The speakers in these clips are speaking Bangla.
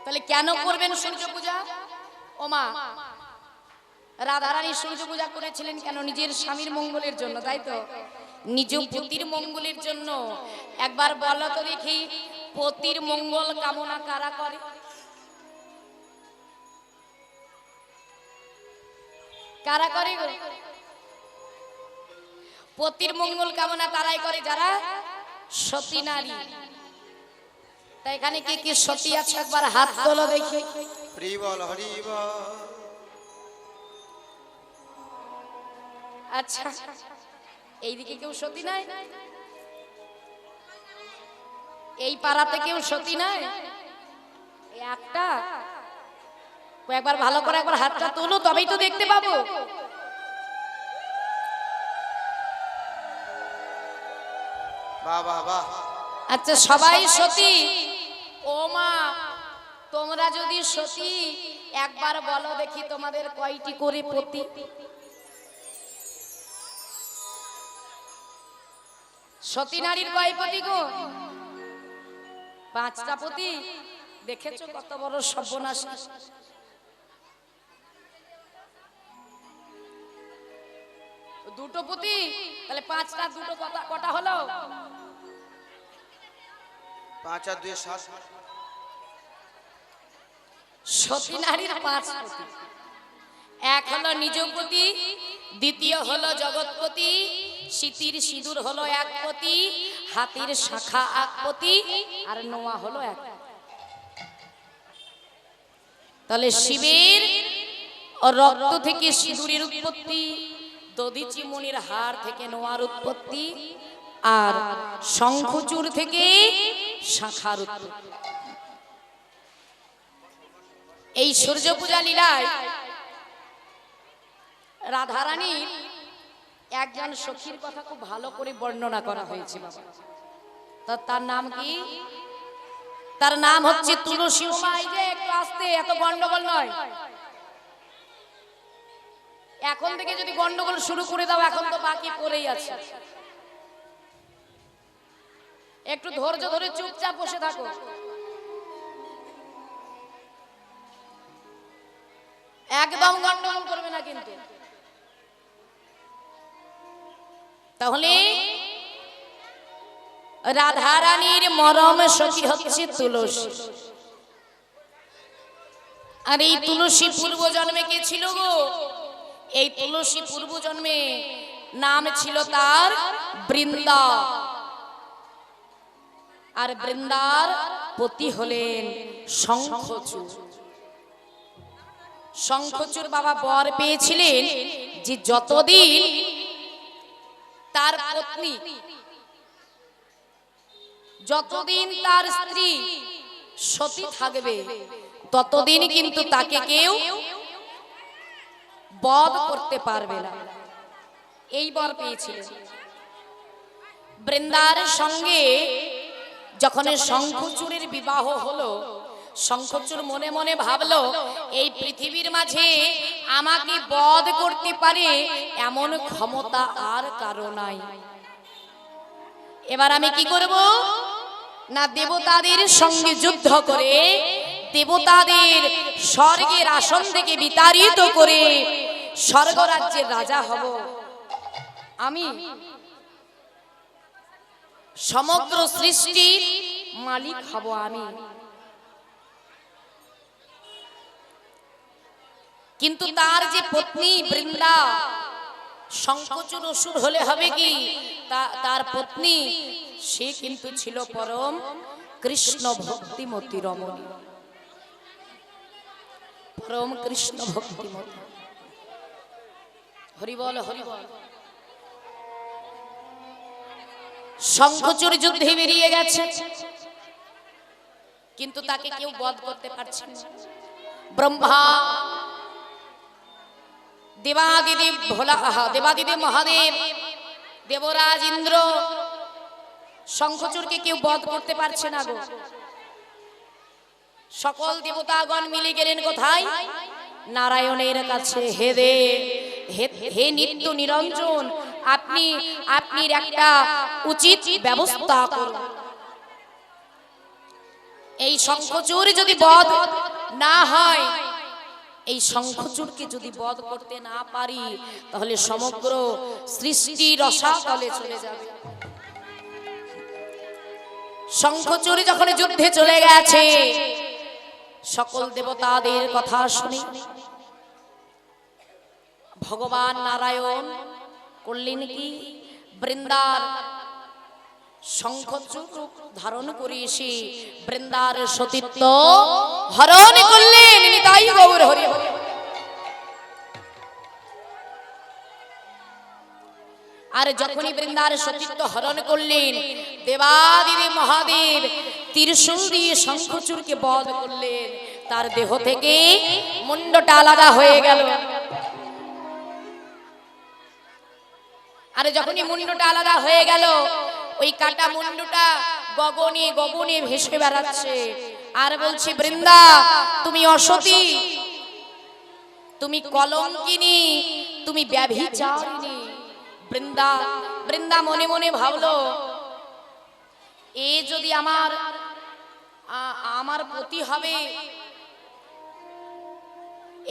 তাহলে কেন করবেন সূর্য পূজা? ও মা, রাধারানী সূর্য পূজা করেছিলেন কেন? নিজের স্বামীর মঙ্গলের জন্য, তাই তো? নিজ পতির মঙ্গলের জন্য। একবার বলো তো দেখি, পতির মঙ্গল কামনা কারা করে? কারা করে? পতির মঙ্গল কামনা কারাই করে? যারা সতী নারী। তাই এখানে কে কে সতী আছে একবার হাত তোলো দেখি। হরি বল, হরি বল। আচ্ছা, এইদিকে কেউ সতী নাই? এই পাড়াতে কেউ সতী নাই? একটা একবার ভালো করে একবার হাতটা তোলো, তবেই তো দেখতে পাবো। বাহ বাহ বাহ। আচ্ছা, সবাই সতী? ও মা, তোমরা যদি সতী একবার বলো দেখি তোমাদের কয়টি করে পতি? সতী নারীর কয় পতি গো? 5টা পতি। দেখেছো কত বড় সর্বনাশ? দুটো পতি, তাহলে 5টা, দুটো কটা হলো? 5 আর 2 7। সতী নারীর 5 পতি। এক হলো নিজপতি, দ্বিতীয় হলো জগৎপতি, সীতির সিঁদুর হলো 1 পতি, হাতির শাখা 1 পতি, আর নোয়া হলো 1। তাহলে শিবের রক্ত থেকে সিঁদুরের উৎপত্তি, দধিচি মণির হাড় থেকে নোয়ার উৎপত্তি, আর শঙ্খচূড় থেকে শাখার উৎপত্তি। এই সূর্য পূজা লীলায় রাধারানীর একজন সখীর কথা খুব ভালো করে বর্ণনা করা হয়েছে বাবা। তার নাম কি? তার নাম হচ্ছে তুলসী। এই যে একটু আস্তে, এত গন্ডগোল নয়। এখন থেকে যদি গন্ডগোল শুরু করে দাও, এখন তো বাকি পড়েই আছে। একটু ধৈর্য ধরে চুপচাপ বসে থাকো। একদম গন্ডগোল করবে না কিন্তু। তাহলে রাধারানীর মরম সখী হচ্ছে তুলসী। আর এই তুলসী পূর্ব জন্মে কে ছিল গো? এই তুলসী পূর্ব জন্মে নাম ছিল তার বৃন্দা। আর বৃন্দার পতি হলেন শঙ্খচূড়। শঙ্খচূড় বাবা বর পেয়েছিলেন যে যতদিন তার পত্নী, যতদিন তার স্ত্রী সতী থাকবে, ততদিন কিন্তু তাকে কেউ বধ করতে পারবে না। এই বর পেয়েছিলেন। বৃন্দার সঙ্গে যখন শঙ্খচূড়ের বিবাহ হলো, শঙ্খচূড় মনে মনে ভাবলো, এই পৃথিবীর মাঝে আমাকে বধ করতে পারে এমন ক্ষমতা আর কারো নাই। এবার আমি কি করব? না, দেবতাদের সঙ্গে যুদ্ধ করে দেবতাদের স্বর্গের আসন থেকে বিতাড়িত করে স্বর্গরাজ্যের রাজা হব আমি। সমগ্র সৃষ্টির মালিক হব আমি। কিন্তু তার যে পত্নী বৃন্দা, শঙ্খচূড় অসুর হলে হবে কি, তার পত্নী সে কিন্তু ছিল পরম কৃষ্ণ ভক্তিমতী রমণী। পরম কৃষ্ণ ভক্তিমতী। হরি বল, হরি বল। শঙ্খচূড় যুদ্ধে বেরিয়ে গেছে, কিন্তু তাকে কেউ বধ করতে পারছে না। ব্রহ্মা, দেবাদিদেব ভোলা, দেবাদিদেব মহাদেব, দেবরাজ ইন্দ্র, শঙ্খচূড়কে কেউ বধ করতে পারছে না গো। সকল দেবতাগণ মিলে গেলেন কোথায়? নারায়ণের কাছে। হে দেব, হে নিত্য নিরঞ্জন, আপনি একটা উচিত ব্যবস্থা করুন। এই শঙ্খচূড় যদি বধ না হয়, এই শঙ্খচূড়কে যদি বধ করতে না পারি, তাহলে সমগ্র সৃষ্টি রসাতলে চলে যাবে। শঙ্খচূড় যখন যুদ্ধে চলে গেছে, সকল দেবতাদের কথা শুনে ভগবান নারায়ণ করলেন কি, বৃন্দার শঙ্খচূড় ধারণ করে এসে বৃন্দার সতীত্ব হরণ করলেন। নিতাই গৌর হরি হরি। আর যখনই বৃন্দার সতীত্ব হরণ করলেন, দেবাদিদেব মহাদেব ত্রিশূল দিয়ে শঙ্খচূড়কে বধ করলেন। তার দেহ থেকে মুন্ডটা আলাদা হয়ে গেল। আর যখনই মুন্ডটা আলাদা হয়ে গেল, ওই কাটা মুন্ডটা গগনে গগনে ভেসে বেড়াচ্ছে আর বলছে, বৃন্দা তুমি অসতী, তুমি কলঙ্কিনী, তুমি ব্যভিচারিণী। বৃন্দা বৃন্দা মনে মনে ভাবলো, এ যদি আমার পতি হবে,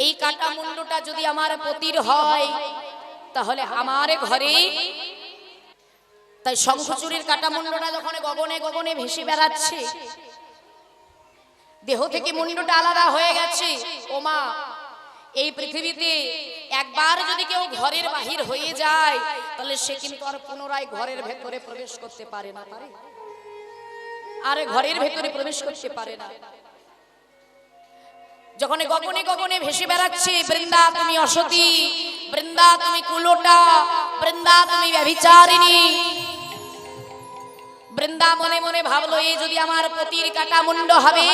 এই কাটা মুন্ডটা যদি আমার পতির হয়, তাহলে আমার ঘরে। তাই শঙ্খচূড়ের কাটা মুন্ডটা যখন গগনে গগনে ভেসে বেড়াচ্ছে, দেহ থেকে মুন্ডটা আলাদা হয়ে গেছে। ওমা, এই পৃথিবীতে একবার যদি কেউ ঘরের বাহির হয়ে যায়, তাহলে সে কিন্তু আর পুনরায় ঘরের ভেতরে প্রবেশ করতে পারে না, পারে আর ঘরের ভেতরে প্রবেশ করতে পারে না। যখন গগনে গগনে ভেসে বেড়াচ্ছে, বৃন্দা তুমি অসতী, বৃন্দা তুমি কুলোটা, বৃন্দা তুমি ব্যভিচারিণী। বৃন্দা মনে মনে ভাবলো, এই যদি আমার পতির কাটা মুন্ড হবে,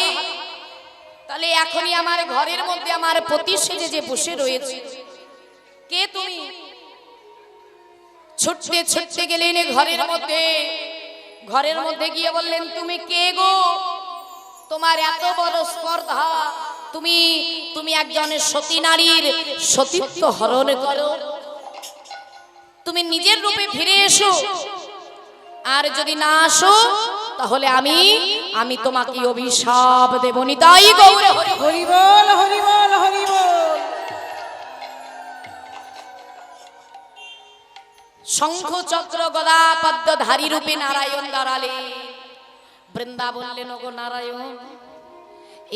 তাহলে এখনই আমার ঘরের মধ্যে আমার পতি সেজে যে বসে রয়েছে, কে তুমি? ছুটতে ছুটতে গেলেন ঘরের মধ্যে। ঘরের মধ্যে গিয়ে বললেন, তুমি কে গো? তোমার এত বড় স্পর্ধা, তুমি একজনের সতী নারীর সতীত্ব হরণ করো। তুমি নিজের রূপে ফিরে এসো, আর যদি না আসো, তাহলে আমি তোমাকে অভিশাপ দেব। নিতাই গৌর হরি হরি বল, হরি বল, হরি বল। শঙ্খ চক্র গদা পদ্মধারী রূপে নারায়ণ দাঁড়ালে। বৃন্দা বললেন, ওগো নারায়ণ,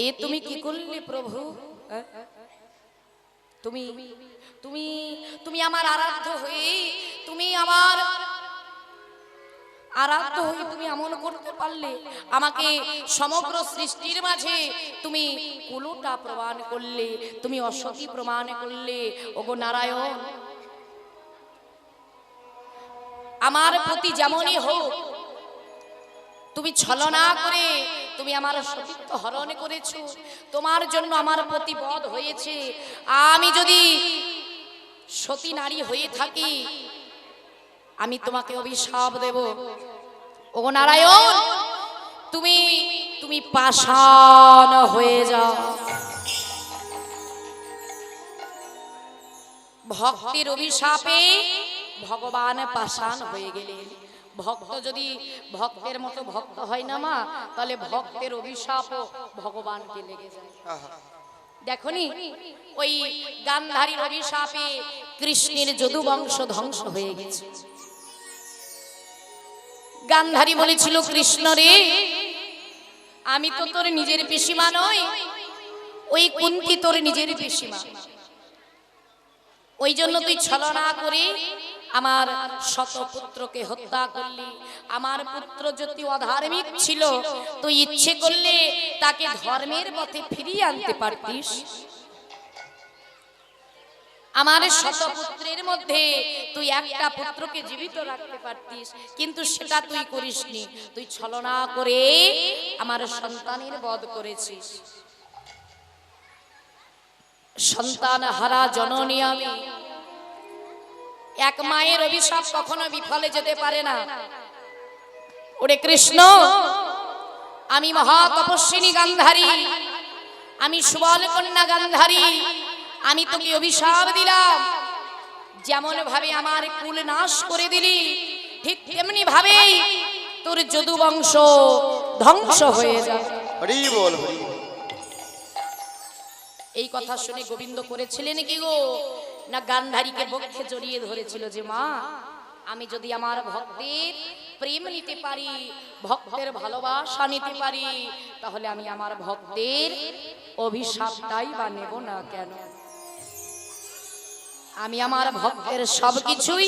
এ তুমি কি করলে প্রভু? তুমি তুমি তুমি আমার আরাধ্য হয়ে, তুমি আমার আরাধ্য হয়ে তুমি এমন করতে পারলে? আমাকে সমগ্র সৃষ্টির মাঝে তুমি কুলোটা প্রমাণ করলে, তুমি অসতী প্রমাণ করলে। ওগো নারায়ণ, আমার প্রতি যেমনই হোক, তুমি ছলনা করে তুমি আমার সতীত্ব হরণ করেছো, তোমার জন্য আমার প্রতি বধ হয়েছে। আমি যদি সতী নারী হয়ে থাকি, আমি তোমাকে অভিশাপ দেব। ওগো নারায়ণ, তুমি পাষাণ হয়ে যাও। ভক্তির অভিশাপে ভগবান পাষাণ হয়ে গেলেন। ভক্ত যদি ভক্তের মতো ভক্ত হয় না মা, তাহলে ভক্তের অভিশাপও ভগবানকে লেগে যায়। দেখনি, ওই গান্ধারীর অভিশাপে কৃষ্ণের যদু বংশ ধ্বংস হয়ে গেছে। গান্ধারী বলেছিল, কৃষ্ণ রে, আমি তো তোর নিজের পিসিমা নই, ওই কুন্তী তোর নিজের পিসিমা। ওই জন্য তুই ছলনা করে আমার শতপুত্রকে হত্যা করলি। আমার পুত্র যদি অধার্মিক ছিল, তুই ইচ্ছে করলে তাকে ধর্মের পথে ফিরিয়ে আনতে পারতিস। আমার শতপুত্রের মধ্যে তুই একটা পুত্রকে জীবিত রাখতে পারতিস, কিন্তু সেটা তুই করিসনি। তুই ছলনা করে আমার সন্তানের বধ করেছিস। সন্তান হারা জননী আমি। এক মায়ের অভিশাপ কখনো বিফলে যেতে পারে না। ওরে কৃষ্ণ, আমি মহা তপস্বিনী গান্ধারী, আমি সুবল কন্যা গান্ধারী, আমি তোকে অভিশাপ দিলাম। যেমন ভাবে আমার কুল নাশ করে দিলি, ঠিক তেমনি ভাবেই তোর যদু বংশ ধ্বংস হয়ে যাবে। হরি বল হরি বল। এই কথা শুনে গোবিন্দ করেছিলেন কি গো, না গান্ধারীকে বক্ষে জড়িয়ে ধরেছিল যে মা, আমি যদি আমার ভক্তের প্রেম নিতে পারি, ভক্তের ভালোবাসা নিতে পারি, তাহলে আমি আমার ভক্তের অভিশাপটাই বা নেব না কেন? আমি আমার ভক্তের সবকিছুই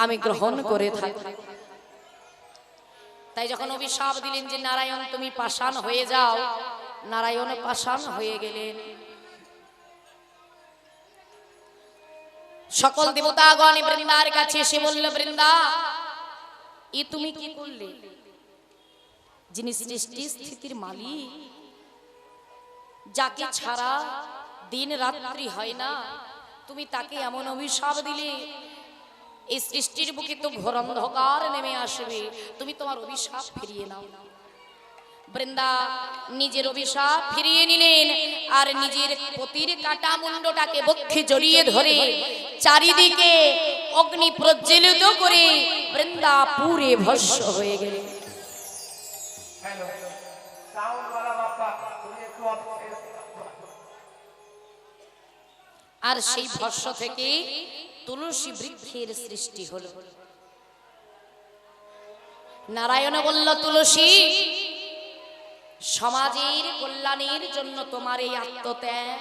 আমি গ্রহণ করে থাকি। তাই যখন অভিশাপ দিলেন যে নারায়ণ তুমি পাষাণ হয়ে যাও, নারায়ণ পাষাণ হয়ে গেলেন। সকল দেবতাগণ বৃন্দার কাছে এসে বলল, বৃন্দা এ তুমি কি করলে? যিনি সৃষ্টি স্থিতির মালিক, যাকে ছাড়া দিন রাত্রি হয় না, তুমি তাকে এমন অভিশাপ দিলে। এই সৃষ্টির বুকে তো ঘোর অন্ধকার নেমে আসবে, তুমি তোমার অভিশাপ ফিরিয়ে নাও। বৃন্দা নিজের অভিশাপ ফিরিয়ে নিলেন আর নিজের পতির কাটা মুন্ডটাকে বক্ষে জড়িয়ে ধরে চারিদিকে অগ্নি প্রজ্বলিত করে বৃন্দা পুরে ভস্ম হয়ে গেলেন। আর সেই ভস্ম থেকে তুলসী বৃক্ষের সৃষ্টি হলো। নারায়ণ বলল, তুলসী, সমাজের কল্যাণের জন্য তোমার এই আত্মত্যাগ,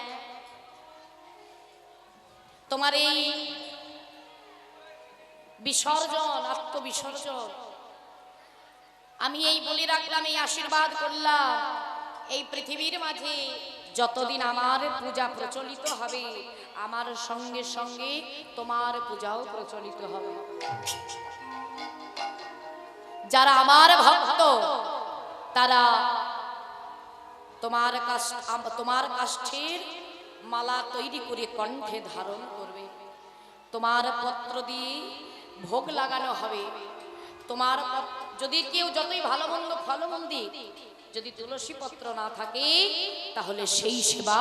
তোমার এই বিসর্জন, আত্মবিসর্জন, আমি এই বলে রাখলাম, এই আশীর্বাদ করলাম, এই পৃথিবীর মাঝে যতদিন আমার পূজা প্রচলিত হবে, আমার সঙ্গে সঙ্গে তোমার পূজাও প্রচলিত হবে। যারা আমার ভক্ত তারা তোমার কাষ্ঠের মালা তৈরি করে কণ্ঠে ধারণ করবে, তোমার পত্র দিয়ে ভোগ লাগানো হবে। তোমার যদি কেউ যতই ভালো মন্দ ফলমন্দ দিক, যদি তুলসী পত্র না থাকে তাহলে সেই সেবা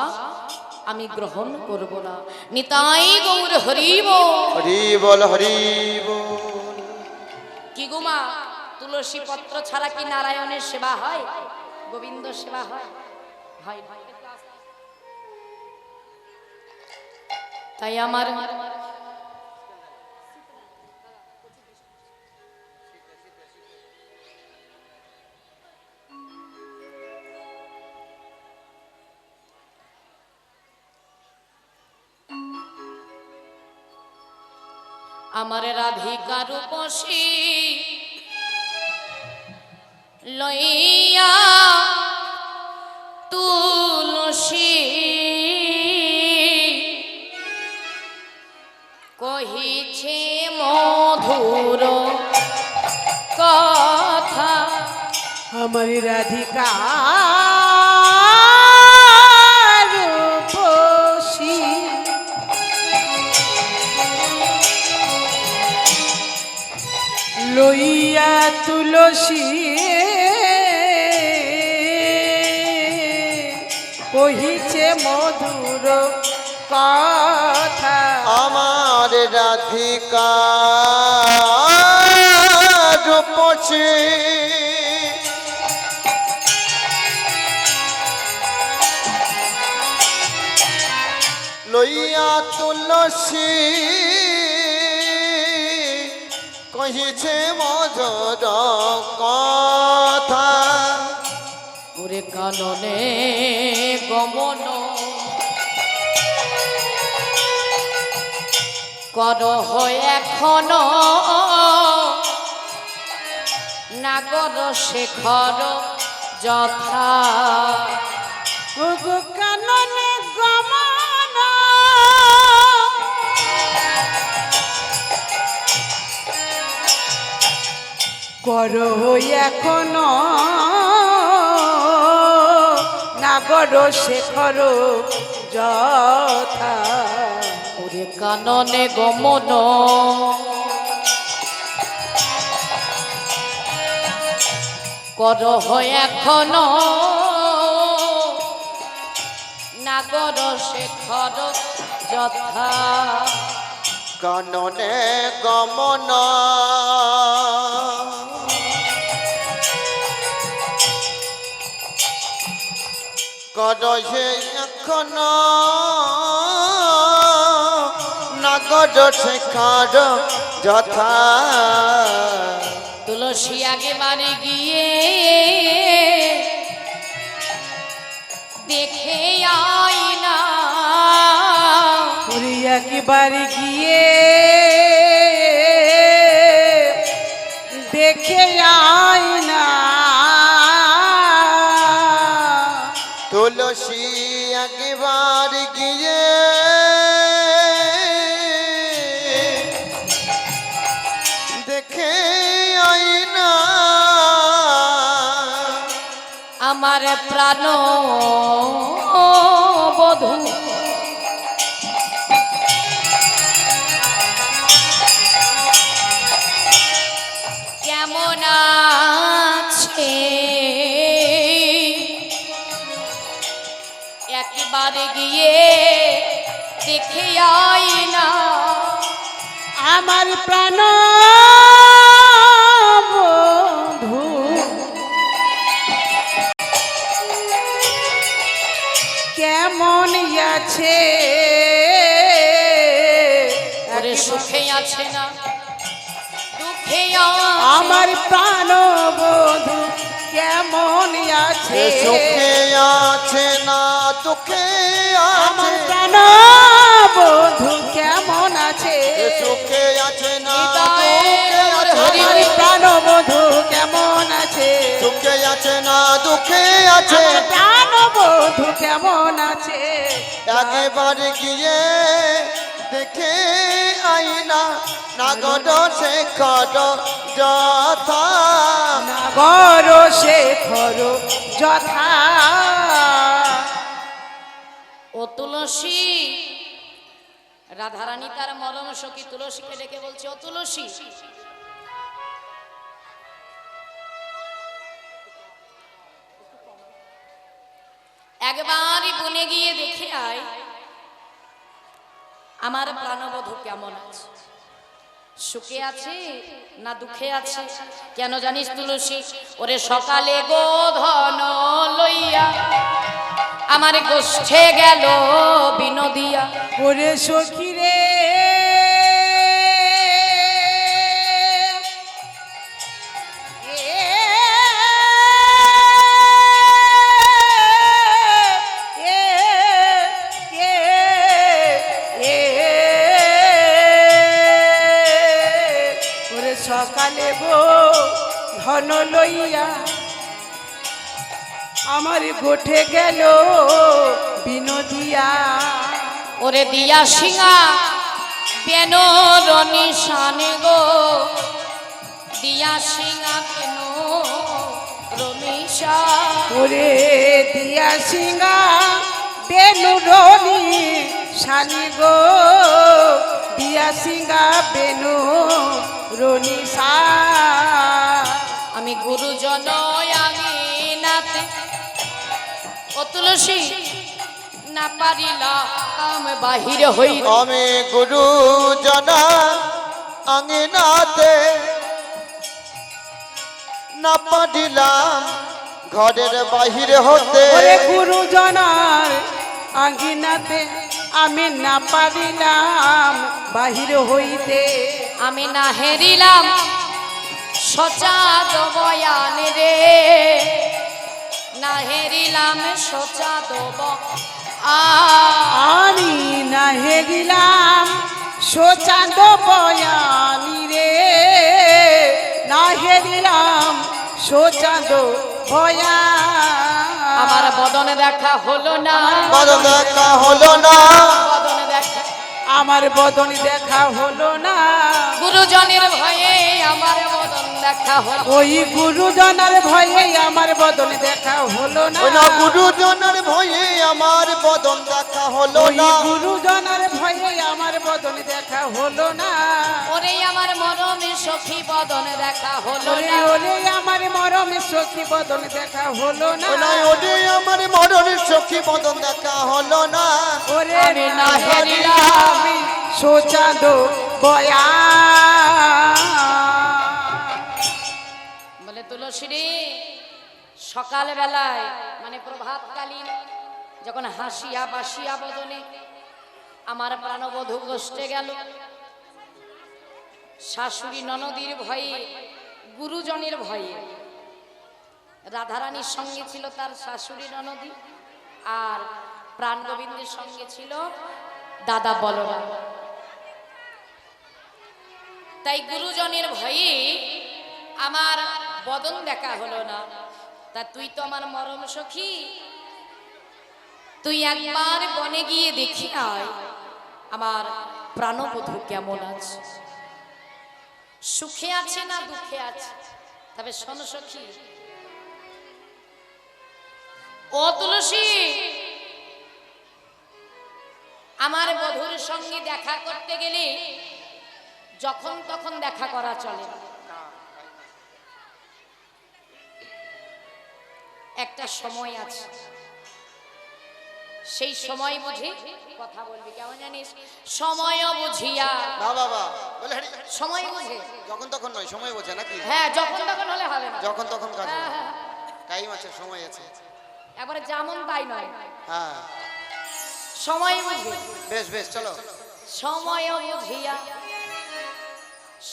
আমি গ্রহণ করব না। নিতাই গৌর হরি বল। হরি বল হরি বল। কি গো মা, তুলসী পত্র ছাড়া কি নারায়ণের সেবা হয়, গোবিন্দ সেবা হয়? হয় না। তাই আমার আমার রাধিকার উপসী লইয়া তুলসী কহিছে মধুর কথা, আমার রাধিকা রূপসী লইয়া তুলসী কহিছে মধুর কথা। আমার রাধিকা রূপসী লইয়া তুলসী কহিছে মধুর কথা। ওরে কাননে গমন কর এখন নাগর শেখর যথা। ওগো কাননে গমন করো এখনো নাগর শেখর যথা। ওরে কাননে গমন কর এখন নাগর শেখর যথা। কাননে গমন করছে এখনো নাগর শেখর যথা তুলসী আগে বাড়ি গিয়ে দেখে আই না, ওরে একবার গিয়ে দেখে আয় না। তুলসী একবার গিয়ে দেখে আইনা আমার প্রাণ বধূ কেমন আছে, একবারে গিয়ে দেখে আই না। আমার প্রাণ বন্ধু কেমন আছে, ওরে সুখে আছে না দুঃখে আমার প্রাণ বন্ধু কেমন আছে, সুখে আছে না দুঃখে আমার আছে প্রাণ বন্ধু কেমন আছে, সুখে আছে না হৃদয়ে ওর হরি আমার প্রাণ বন্ধু কেমন আছে, সুখে আছে না দুঃখে আছে আমার প্রাণ বন্ধু কেমন আছে, একবার গিয়ে দেখে আইনা নাগর শেখর যথা নাগর শেখর যথা। ও তুলসী, রাধারানী তার মরম সখী তুলসীকে ডেকে বলছে, ও তুলসী একবারই বনে গিয়ে দেখে আয় আমার প্রাণবধূ কেমন আছে, সুখে আছে না দুঃখে আছে। কেন জানিস তুলসী, ওরে সকালে গোধন লইয়া আমার গোষ্ঠে গেল বিনোদিয়া। ওরে সখী রে ওরে সকালে গো ধন লইয়া আমার গোঠে গেল বিনোদিয়া। ওরে দিয়া সিংহা বেন রনিশানে গো, দিয়া সিংহা কেন রনিশা। ওরে দিয়া সিংহা বেনু রনি শানি গো, দিয়া সিংহা বেনু রনি সা। আমি গুরুজন আঙিনাতে ও তুলসী না পারিলাম বাহির হই। আমি গুরুজনা আঙিনাতে না পারিলাম ঘরের বাহির হতে ওরে গুরুজনার আঙ্গিনাতে আমি না পারিলাম বাহির হইতে। আমি না হেরিলাম সচাদ বয়ান রে, না হেরিলাম সচাদ আমি না হেরিলাম সোচাঁদ বয়ানি রে, না হেরিলাম সোচাঁদ বয়া। আমার বদনে দেখা হলো না, বদন দেখা হলো না বদনে দেখা আমার বদন দেখা হলো না, গুরুজনের ভয়ে আমার বদন দেখা হলো। ওই গুরুজনার ভয়ে আমার বদন দেখা হলো না, ওই না গুরুজনের ভয়ে আমার বদন দেখা হলো ওই না গুরুজনার ভয়ে আমার বদন দেখা হলো না, ওরে আমার মরমে সখী বদনে দেখা হলো ওরে না। ওরে আমার মরমে সখী বদন দেখা হলো না, ওই না ওরে আমার মরণের সখী বদন দেখা হলো না ওরে আমি না না হেরিলাম সোচাঁদ বয়া। বলে তুলসী রে, সকাল বেলায় মানে প্রভাতকালীন যখন হাসিয়া বাসিয়া বদনে আমার প্রাণবধূ কষ্টে গেল, শাশুড়ি ননদীর ভয়ে, গুরুজনের ভয়ে। রাধারানীর সঙ্গে ছিল তার শাশুড়ি ননদী, আর প্রাণ গোবিন্দের সঙ্গে ছিল দাদা বলরাম। তাই গুরুজনের ভয়ে আমার বদন দেখা হলো না। তা তুই তো আমার মরম সখী, তুই একবার বনে গিয়ে দেখি আয় আমার প্রাণবধূ কেমন আছে, সুখে আছে না দুঃখে আছে। তবে শোন সখী, ও তুলসী, আমার বধূর সঙ্গে দেখা করতে গেলে যখন তখন দেখা করা চলে না। একটা সময় আছে, সেই সময় বুঝে কথা বলবি। কেমন জানিস? সময় বুঝিয়া। না বাবা বলে হারি। সময় বুঝে, যখন তখন নয়, সময় বোঝে নাকি? হ্যাঁ, যখন তখন হলে হবে না, যখন তখন কাজ হ্যাঁ, হ্যাঁ। টাইম আছে, সময় আছে। একবারে যেমন তাই নয়, হ্যাঁ সময় বুঝে। বেশ বেশ চলো। সময় বুঝিয়া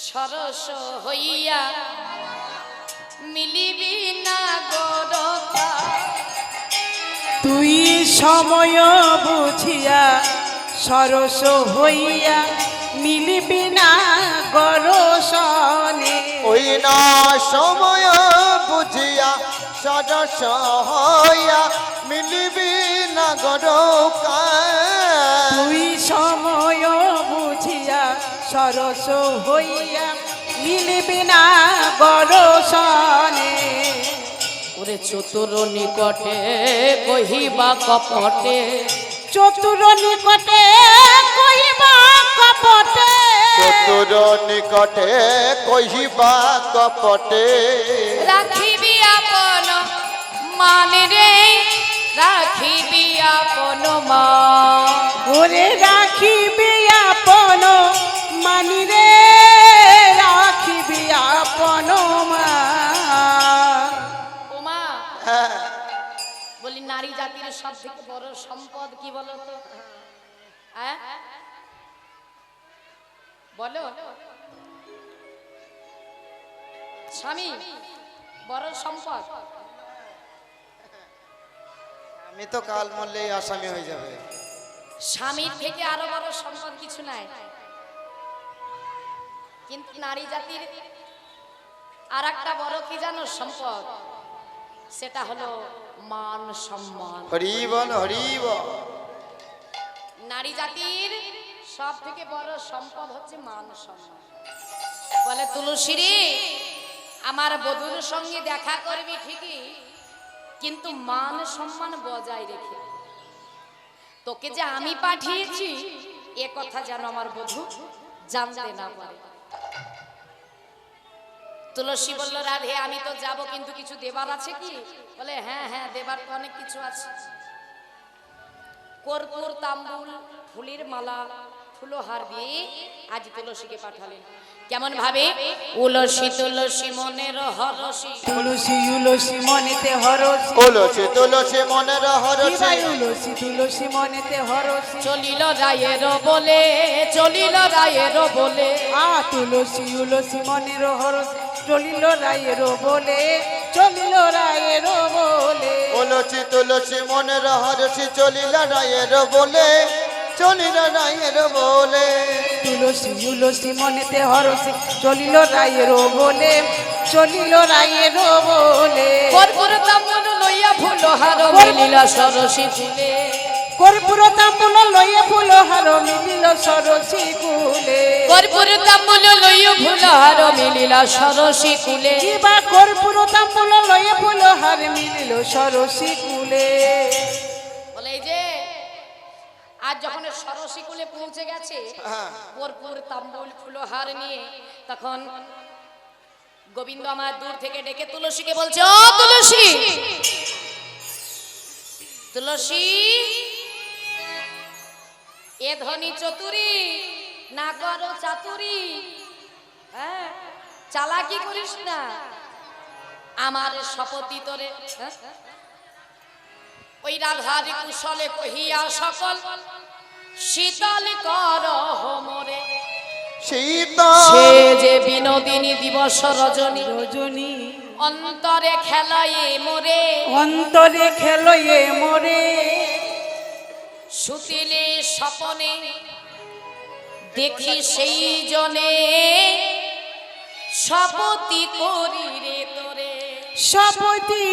সরস হইয়া মিলিবি না গরতা। তুই সময় বুঝিয়া সরস হইয়া মিলিবি না গরসনে। ওই না সময় বুঝিয়া সরস হইয়া মিলিবি না গরকা। তুই সময় বুঝিয়া সরস হইয়া মিলিবি না গরসনে। ওরে চতুর নিকটে কহিবা কপটে, চতুর নিকটে কহিবা কপটে। চতুর নিকটে কহিবা কপটে। রাখিবি আপন মান রে, রাখিবি আপন মান। ওরে রাখিবি আপন মানি রে, রাখিবি আপন মান। ওমা, হ্যাঁ বলি নারী জাতির সব থেকে বড় সম্পদ কি বলো তো? হ্যাঁ বলো। স্বামী বড় সম্পদ। আমি তো কাল মরলেই আসামি হয়ে যাবে। স্বামীর থেকে আরো বড় সম্পদ কিছু নাই। কিন্তু নারী জাতির আর একটা বড় কি জানো সম্পদ? সেটা হলো মান সম্মান। হরি বল হরি বল। নারী জাতির সব থেকে বড় সম্পদ হচ্ছে মান সম্মান। বলে তুলসী রে, আমার বধূর সঙ্গে দেখা করবি ঠিকই, কিন্তু মান সম্মান বজায় রেখে। তোকে যে আমি পাঠিয়েছি এ কথা যেন আমার বধূ জানতে না পারে। তুলসী বলল, রাধে আমি তো যাব, কিন্তু কিছু দেবার আছে কি? বলে হ্যাঁ হ্যাঁ, দেবার তো অনেক কিছু আছে। কর্পূর, তাম্বুল, ফুলের মালা, ফুলহার দিয়ে আজ তুলসীকে পাঠালেন। কেমন ভাবে? উলসী তুলসী মনের হরসী, তুলসী উলসী মনেতে হরসী। তুলসী তুলসী মনের হরসী। ভাই উলসী তুলসী মনেতে হরসী। চলিল রায়ের বলে, চলিল রায়ের বলে। তুলসী উলসী মনের হরসী, চলিল রায়ের বলে, চলিল রায়ের বলে। তুলসী তুলসী মনের হরসী, চলিল রায়ের বলে, চলিল রায়ের বলে। তুলসী উলসী মনেতে হরসী, চলিল রায়ের বলে, চলিল রায়ের বলে। কর্পূর তাম্বুল লইয়া ফুলহার মিলিল সরসী ফুলে। কর্পূর তাম্বুল লইয়া ফুলহার মিলিল সরসী কুলে। কর্পূর তাম্বুল লইয়া ফুলহার মিলিল সরসী কুলে। কিবা কর্পূর তাম্বুল লইয়া ফুলহার মিলিল সরসী কুলে। বলে এই যে আজ যখন সরসী কুলে পৌঁছে গেছে, হ্যাঁ। কর্পূর তাম্বুল ফুলহার নিয়ে, তখন গোবিন্দ আমার দূর থেকে ডেকে তুলসীকে বলছে, ও তুলসী, তুলসী, এ ধনী চতুরি না করো চাতুরি, হ্যাঁ চালাকি করিস না, আমার শপথি তোরে, ওই রাধার কুশলে কহিয়া সকল শীতল কর মোরে। শীতল সে যে বিনোদিনী দিবস রজনী রজনী অন্তরে খেলায়ে মোরে। অন্তরে খেলয়ে মোরে। সুতিলে স্বপনে দেখি সেই জনে শপথি করি রে তোরে। শপথি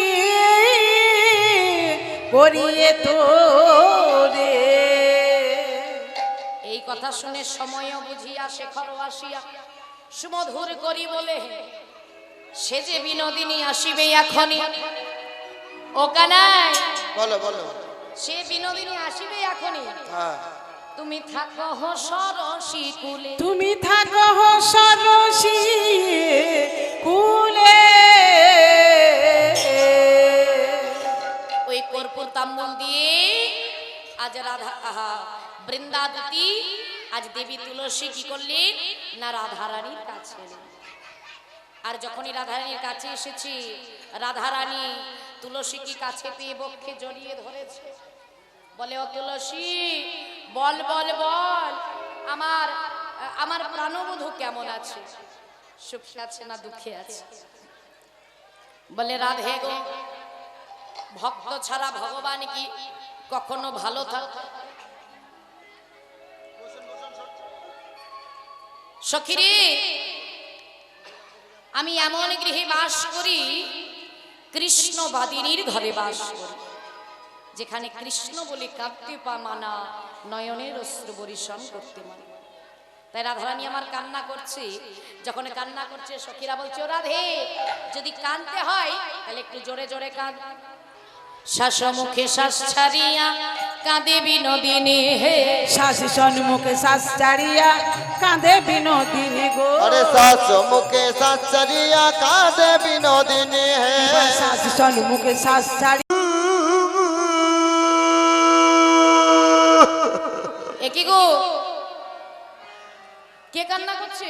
করিয়ে তোরে। এই কথা শুনে সময়ও বুঝিয়া শেখর আসিয়া সুমধুর করি বলে সে যে বিনোদিনী আসিবে এখনই। ও কানাই, বলো বলো। সে বিনোদিনী আসিবে এখনই। হ্যাঁ তুমি থাকো সরসী কুলে। তুমি থাকো সরসী কুলে। ওই কর্পূর তাম্বুল দিয়ে আজ রাধা বৃন্দাবতী আজ দেবী তুলসী কি করলেন না রাধারানীর কাছে এলেন। আর যখনই রাধারানীর কাছে এসেছি রাধারানী তুলসী কি কাছে পেয়ে বক্ষে জড়িয়ে ধরেছে। বলে ও তুলসী বল বল বল, আমার আমার প্রাণবধূ কেমন আছে, সুখে আছে না দুঃখে আছে? বলে রাধে গো, ভক্ত ছাড়া ভগবান কি কখনো ভালো থাকে? সখিরে, আমি এমন গৃহে বাস করি, কৃষ্ণবাদিনীর ঘরে বাস করি, যেখানে কৃষ্ণ বলে কাঁদতে পা মানা, নয়নের অশ্রু বরিশন করতে মানা। তাই রাধারানী আমার কান্না করছে, যখন কান্না করছে সখীরা বলছে ও রাধে যদি কাঁদতে হয় তাহলে একটু জোরে জোরে কাঁদ। শ্বাস মুখে শ্বাস ছাড়িয়া কাঁদে বিনোদিনী হে। শ্বাস সম্মুখে শ্বাস ছাড়িয়া কাঁদে বিনোদিনী গো। আরে শ্বাস মুখে শ্বাস ছাড়িয়া কাঁদে বিনোদিনী হে। শ্বাস সম্মুখে শ্বাস ছাড়ি। একই গো, কে কান্না করছে?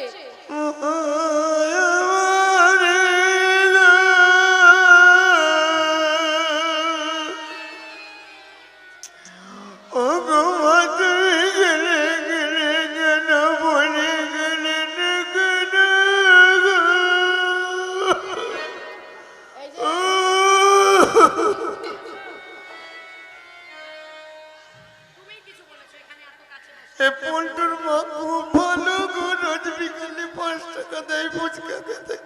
পল্টুর মা খুব ভালো গো, রোজ বিকালে 5 টাকা দেয় ফুচকা খেতে।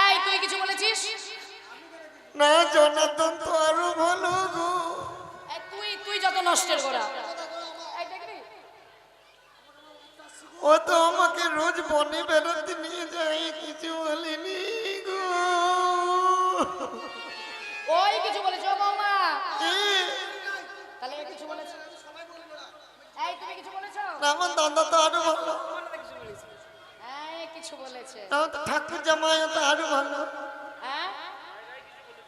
এই তুই কিছু বলেছিস? না জনার্দন তো আরো ভালো গো। এই তুই তুই যত নষ্টের গোড়া। এই দেখবি ও তো আমাকে রোজ বনে বেড়াতে নিয়ে যায়, কিছু বলেনি গো। ওই কিছু বলেছ বৌমা? এ, তাহলে এ কিছু বলেছ? এই তুমি কিছু বলেছো? না আমার দাদা তো আরো ভালো, এই কিছু বলেছে। না তো ঠাকুর জামাই তো আরো ভালো। হ্যাঁ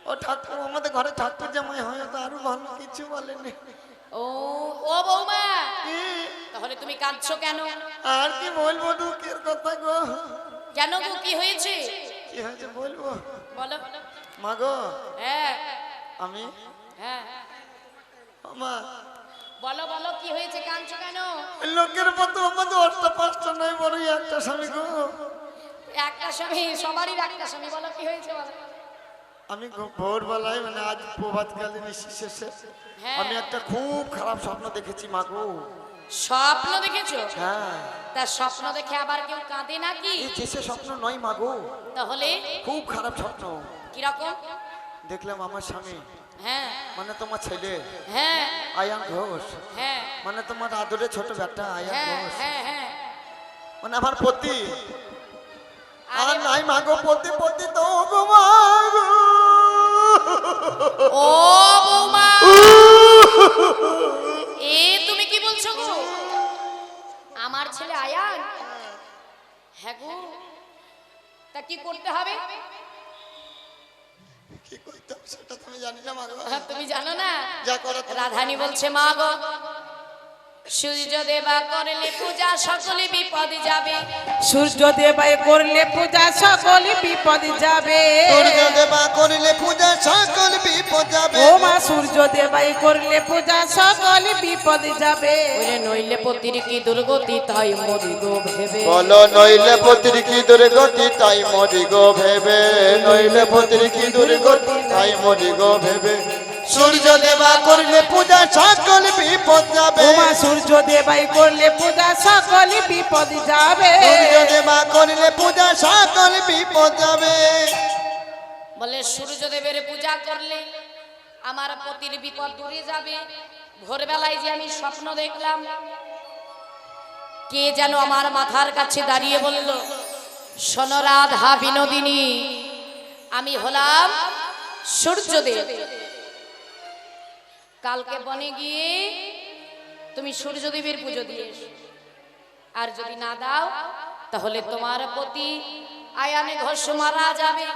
ও ঠাকুর আমাদের ঘরে ঠাকুর জামাই হয় তো আরো ভালো, কিছু বলেনি। ও ও বৌমা, এ, তাহলে তুমি কাঁদছো কেন? আর কি বলবো দুঃখের কথা গো। কেন গো, কি হয়েছে? কি হয়েছে বলবো? বলো। মা গো, হ্যাঁ আমি হ্যাঁ মা বলো বলো, কি হয়েছে, কাঁদছো কেন? লোকের মতো আমাদের 8টা 5টা নাই, বড় একটা স্বামী গো। একটা স্বামী, সবারই একটা স্বামী, বলো কি হয়েছে বলো। আমি ভোরবেলায় মানে আজ প্রভাতকালীন শেষে হ্যাঁ। আমি একটা খুব খারাপ স্বপ্ন দেখেছি মা গো। স্বপ্ন দেখেছো? হ্যাঁ, তা স্বপ্ন দেখে আবার কেউ কাঁদে নাকি? এই যে স্বপ্ন নয় মা গো, তাহলে খুব খারাপ স্বপ্ন কিরকম? দেখলাম আমার স্বামী হ্যাঁ মানে তোমার ছেলে হ্যাঁ আয়ান ঘোষ, হ্যাঁ মানে তোমার আদরের ছোট বেটা আয়ান হ্যাঁ ঘোষ, হ্যাঁ হ্যাঁ। মানে আমার পতি। আর আরে নাই মা গো, পতি পতি তো গো মা গো। ও বৌমা, এ তুমি কি বলছো গো? আমার ছেলে আয়ান? হ্যাঁ গো, তা কি করতে হবে? কি করতে হবে সেটা তুমি জানি না মা গো। তুমি জানো না? যা করো তুমি। রাধানী বলছে মা গো, সূর্য দেবা করলে পূজা সকলে বিপদ যাবে। সূর্য দেবাই করলে পূজা সকল বিপদ যাবে। সূর্য দেবা করলে পূজা সকল বিপদ যাবে। ও মা সূর্য দেবাই করলে পূজা সকল বিপদ যাবে। ওরে নইলে পতির কি দুর্গতি তাই মরি গো ভেবে। বলো নইলে পতির কি দুর্গতি তাই মরি গো ভেবে। নইলে পতির কি দুর্গতি তাই মরি গো ভেবে। সূর্য দেবা করলে পূজা সকল বিপদ যাবে। ও মা সূর্য দেবাই করলে পূজা সকল বিপদ যাবে। সূর্য দেবা করলে পূজা সকল বিপদ যাবে। বলে সূর্যদেবের পূজা করলে আমার পতির বিপদ দূরে যাবে। ভোরবেলায় যে আমি স্বপ্ন দেখলাম, কে যেন আমার মাথার কাছে দাঁড়িয়ে বলল, শোনো রাধা বিনোদিনী, আমি হলাম সূর্যদেব। কালকে বনে গিয়ে তুমি সূর্যদেবের পুজো দিয়ে এসো, আর যদি না দাও তাহলে তোমার প্রতি আয়ানে ঘোষ মারা যাবে।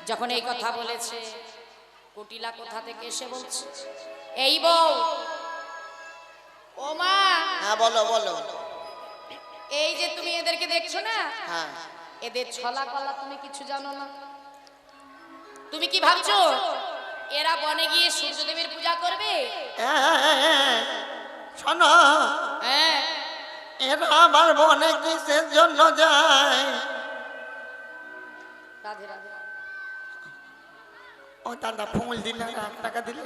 যখন এই কথা বলেছে, কুটিলা কোথা থেকে এসে বলছে, এই বউ, ও মা, হ্যাঁ বলো বলো। এই যে তুমি এদেরকে দেখছো না, হ্যাঁ এদের ছলা কলা তুমি কিছু জানো না। তুমি কি ভাবছো এরা বনে গিয়ে সূর্যদেবের পূজা করবে? শোনো, হ্যাঁ, এরা আবার বনে কিসের জন্য যায়? রাধে রাধে। ও দাদা ফুল দিলে, 1 টাকা দিলে,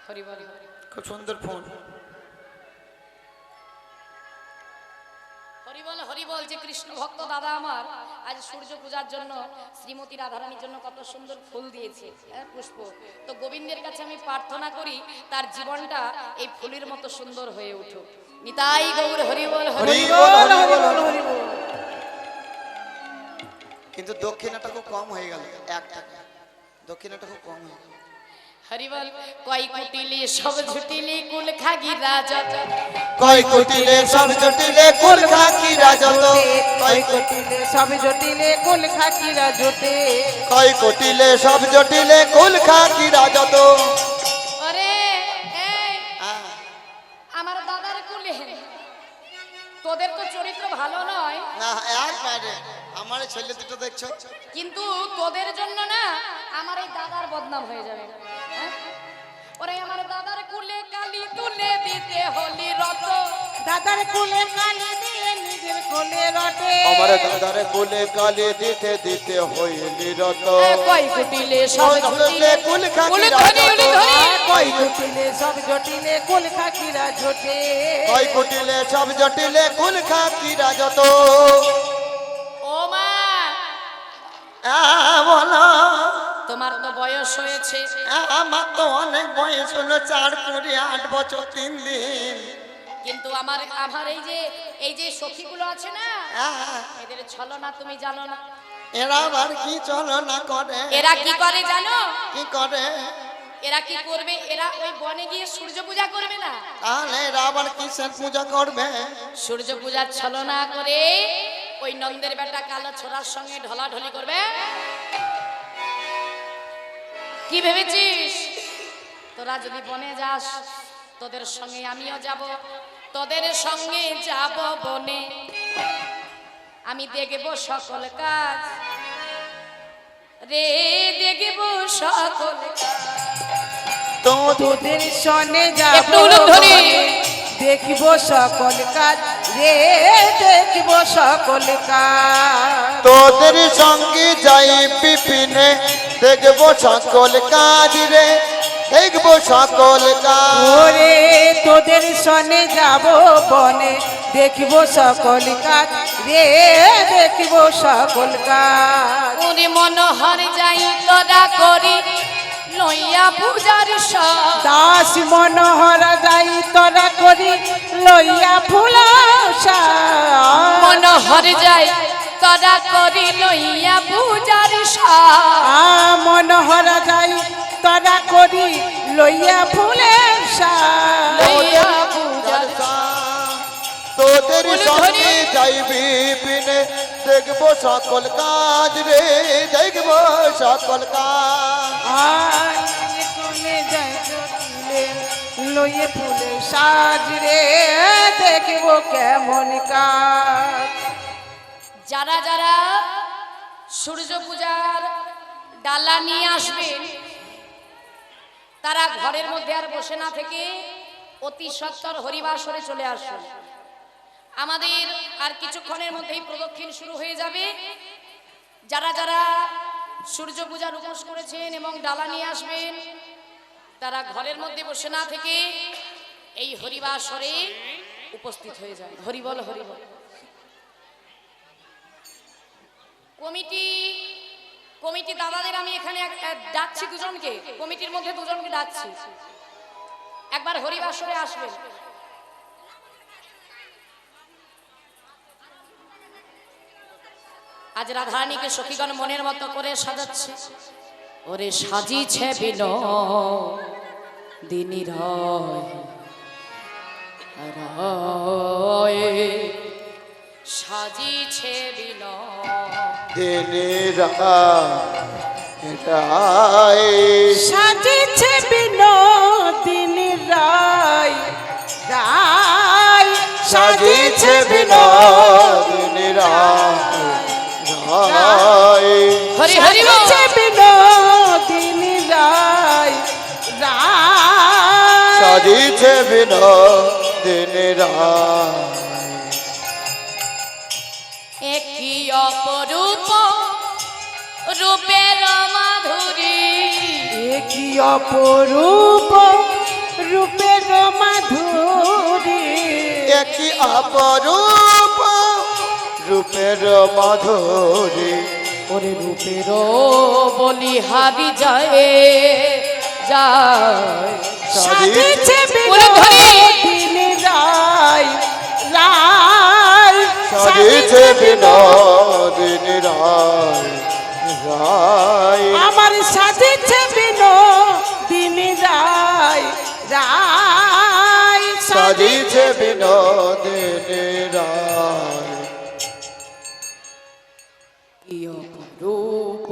হরি বল হরি। খুব সুন্দর ফুল। হরি বল হরি বল। যে কৃষ্ণ ভক্ত দাদা আমার আজ সূর্য পূজার জন্য শ্রীমতী রাধারানীর জন্য কত সুন্দর ফুল দিয়েছে, পুষ্প। তো গোবিন্দের কাছে আমি প্রার্থনা করি তার জীবনটা এই ফুলের মতো সুন্দর হয়ে উঠুক। নিতাই গৌর হরি বল হরি বল। কিন্তু দক্ষিণাটা খুব কম হয়ে গেল, 1 টাকা। দক্ষিণাটা খুব কম হয়ে গেল। হরি বল। কয় কুটিলে সব ঝুটিলে কুল খাগি রাজত। কয় কুটিলে সব জটিলে কুল খাকিরা যত। কয় কুটিলে সব জটিলে কুল খাকিরা জোটে। কয় কুটিলে সব জটিলে কুল খাকিরা যত। আরে এই হ্যাঁ, আমার দাদার কুলে, তোদের তো চরিত্র ভালো নয়, না একবারে আমার এই ছেলে দুটো দেখছো, কিন্তু তোদের জন্য না আমার এই দাদার বদনাম হয়ে যাবে। হ্যাঁ? ওরে আমার দাদার কুলে কালি তুলে দিতে হলি রত। দাদার কুলে কালি দিয়ে নিজের কোলে রটে। আমার দাদার কোলে কালি দিতে দিতে হইলি রত। কয় কুটিলে সব ঝুটিলে কুল কুল খাকিরা ধরি উলি যত। ধরি। কয় কুটিলে সব জটিলে কুল খাকিরা জোটে। কয় কুটিলে সব জটিলে কুল খাকিরা যত। ও মা, বলো, তোমার তো বয়স হয়েছে, আমার তো অনেক বয়স হলো, 4 কুড়ি 8 বছর 3 দিন। কিন্তু আমার আমার এই যে সখীগুলো আছে না, এদের ছলনা তুমি জানো না। এরা আবার কি চলো না করে? এরা কি করে জানো? কি করে? এরা কি করবে? এরা ওই বনে গিয়ে সূর্য পূজা করবে না, তাহলে এরা আবার কিসের পূজা করবে? সূর্য পূজার ছলনা করে ওই নন্দের বেটা কালো ছোড়ার সঙ্গে ঢলাঢলি করবে। কি ভেবেছিস তোরা যদি বনে যাস, তোদের সঙ্গে আমিও যাব, তোদের সঙ্গে যাব বনে, আমি দেখব সকল কাজ রে, দেখব সকল কাজ। তোদের সনে যাব একটু উলুক ধরি। দেখিব সকল কাজ রে, দেখিব সকল কাজ। তোদের সঙ্গে যাই বিপিনে, দেখবো সকল কাজ রে, দেখবো সকল কাজ। ওরে তোদের সনে যাব বনে, দেখিব সকল কাজ রে, দেখিব সকল কাজ। ওরে মনোহর যাই তোরা করি লইয়া পূজার সব, দাস মনোহর যাই তোরা করি লইয়া ফুলা মনোহর যাই তোরা করি লইয়া পূজার সব, মনোহর যাই তোরা করি লইয়া ফুলের লইয়া পূজার তোদের সঙ্গে যাই বিপিনে, দেখবো সকল কাজ রে, দেখবো সকল কাজ। লইয়ে ফুলে সাজ রে দেখব কেমন কাজ। যারা যারা সূর্য পূজার ডালা নিয়ে আসবেন তারা ঘরের মধ্যে আর বসে না থেকে অতি সত্বর হরিবাসরে চলে আসুন। আমাদের আর কিছুক্ষণের মধ্যেই প্রদক্ষিণ শুরু হয়ে যাবে। যারা যারা সূর্য পূজার উপোস করেছেন এবং ডালা নিয়ে আসবেন তারা ঘরের মধ্যে বসে না থেকে এই হরিবাসরে উপস্থিত হয়ে যায়। হরিবল হরিবল। কমিটি দাদাদের আমি এখানে ডাকছি দুজনকে, কমিটির মধ্যে দুজনকে ডাকছি, একবার হরিবাসরে আসবেন। আজ রাধারানীকে সখীগণ মনের মতো করে সাজাচ্ছে। ওরে সাজিছে বিনোদিনী রায়, সাজিছে দিনী রায়, সাজিছে বিনোদিনী রায় রায়, সাজিছে বিনোদিনী রায়। হরি হরি বল। সাজিছে বিনোদিনী রায় রায়, সাজিছে বিনোদিনী রায়। একই অপরূপ রূপের মাধুরী, একই অপরূপ রূপের মাধুরী, একই অপরূপ রূপের মাধুরী। ওরে রূপের বলিহারি যায় যায়, সাজিছে ওরে ধরি। বিনোদিনী রায় রায়, সাজিছে বিনোদিনী রায় রায়। আমার সাজিছে বিনোদিনী রায় রায়, সাজিছে বিনোদিনী রায়। কি অপরূপ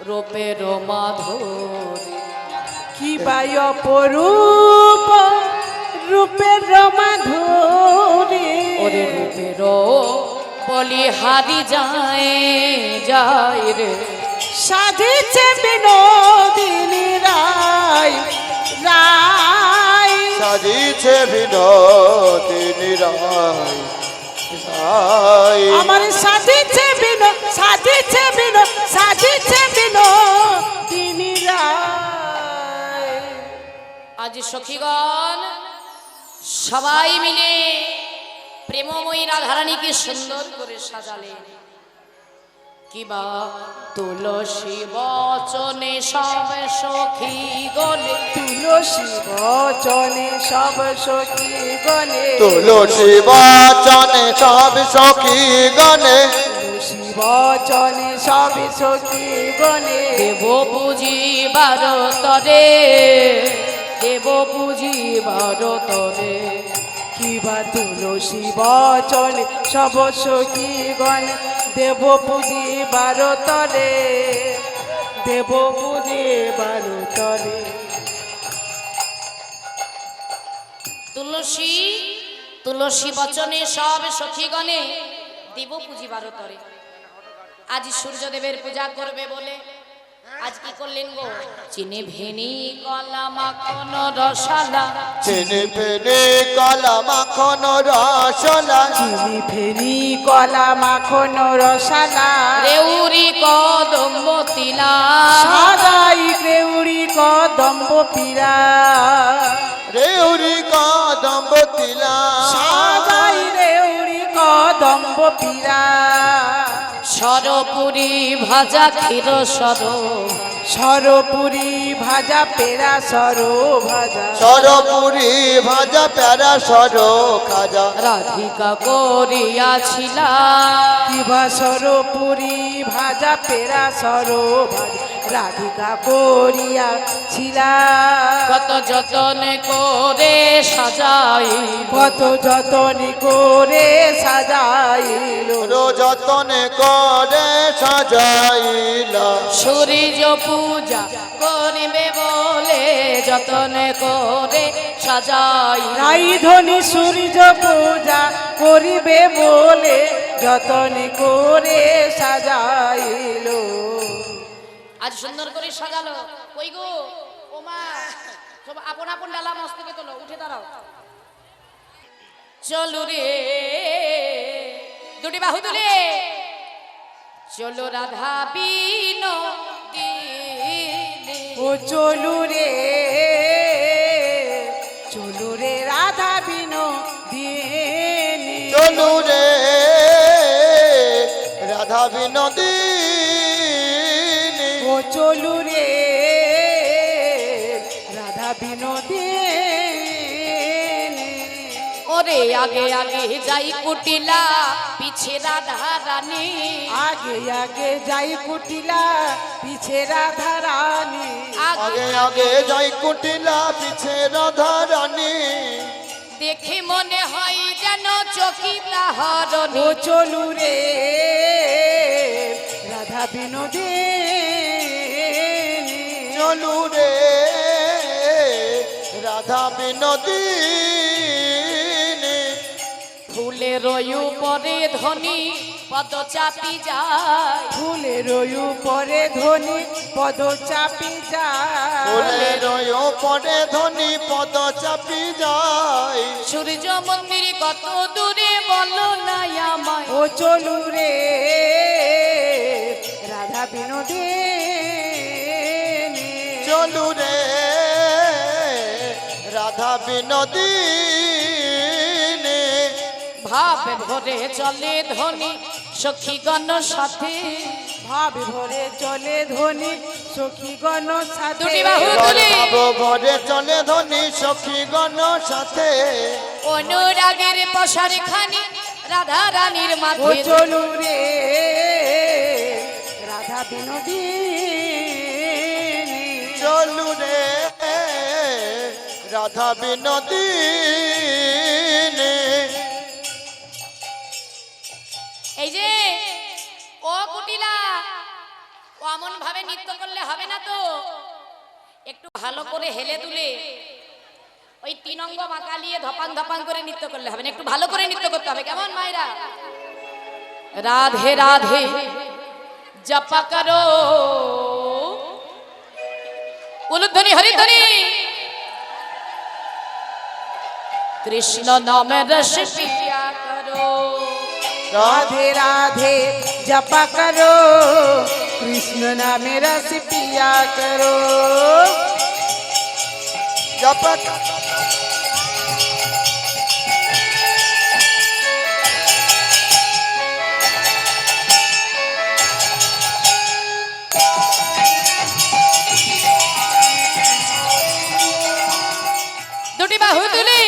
রূপের মাধুরী, কি বাই অপরূপ রূপের মাধুরী, ওরে রূপের বলিহারি যায় যায় রে, সাজিছে বিনোদিনী রায় রায়, সাজিছে বিনোদিনী রায় রায়। আমার সাজিছে সাজিছে সাজিছে বিনোদিনী রায়। আজ সখীগণ সবাই মিলে প্রেমময়ী রাধারানীকে সুন্দর করে সাজালেন। কিবা তুলসী বচনে সব সখী গলে, তুলসী বচনে সব সখী গণে, তুলসী বচনে সব সখী গণে, তুলসী বচনে সব সখী গণে, দেব পুজিবার তরে, দেব পুজিবার তরে, কিবা তুলসী বচনে সব সখী গণে, দেব পুজিবার তরে, দেব পুজিবার তরে। তুলসী তুলসী বচনে সব সখীগণে দেব পুজিবার তরে। আজ সূর্যদেবের পূজা করবে বলে আজ কি করলেন গো? চিনি ভেনি কলা মাখন রসালা, চিনি ফেনি কলা মাখন রসলা, চিনি ফেনি কলা মাখন রসালা, রেউরি কদম্ব তিলা, সাদাই রেউড়ি কদম্ব পীরা, রেউরি কদম্ব তিলা, সাদাই রেউড়ি কদম্ব পীরা, সরপুরি ভাজা ক্ষীর সর, সরপুরি ভাজা পেরা সর ভাজা, সরপুরি ভাজা প্যারা সর খাজা, রাধিকা করিয়াছিলা, কিবা সরপুরি ভাজা পেরা সর ভাজা, রাধিকা করিয়া ছিলা, কত যতন করে সাজাই, কত যতন করে সাজাইলো যতনে করে সাজাইলা সূর্য পূজা করিবে বলে যতন করে সাজাই রাই ধনী সূর্য পূজা করিবে বলে যতন করে সাজাইলো আজ সুন্দর করে সাজালো। কই গো ও মা, সব আপন আপন ডালা মস্তকে তোলো, উঠে দাঁড়াও। চলো রে দুটি বাহু তুলে চলো রাধা বিনোদিনী। ও চলু রে রাধা বিনোদিনী চলু রে রাধা বিনোদিনী ও চলু রে রাধা বিনোদিনী ওরে আগে আগে যাই কুটিলা পিছে রাধা রানী। আগে আগে যাই কুটিলা পিছে রাধা রানী আগে আগে যাই কুটিলা পিছে রাধা রানী দেখে মনে হয় যেন চকিতা হরণী। ও চলু রে রাধা বিনোদিনী চলু রে রাধা বিনোদিনী ফুলের উপরে ধনী পদ চাপি যায়। ফুলের উপরে ধনী পদ চাপি যায় ফুলের পরে ধনী পদ চাপি যায় সূর্য মন্দির কত দূরে বলো না আমায়। ও চলু রে রাধা বিনোদিনী চলু রে রাধা বিনোদিনী ভাব ভরে চলে ধনী সখীগণ সাথে। ভাব ভরে চলে ধনী সখীগণ সাথে দুটি বাহু তুলে ভাব ভরে চলে ধনী সখীগণ সাথে অনুরাগের পশার খানি রাধা রানীর ও মাঝে। চলু রে রাধা বিনোদিনী চলু রে রাধা বিনোদিনী এই যে ও কুটিলা, ও এমন ভাবে নৃত্য করলে হবে না তো, একটু ভালো করে হেলে দুলে ওই তিন অঙ্গ বাঁকালিয়ে ধপাং ধপাং করে নৃত্য করলে হবে না, একটু ভালো করে নৃত্য করতে হবে। কেমন মায়েরা? রাধে রাধে জপা করো উলুধ্বনি হরিধ্বনি কৃষ্ণ নামে রস পিয়া করো। राधे राधे जपा करो कृष्ण नामे रस पिया करो जप দুটি বাহু তুলে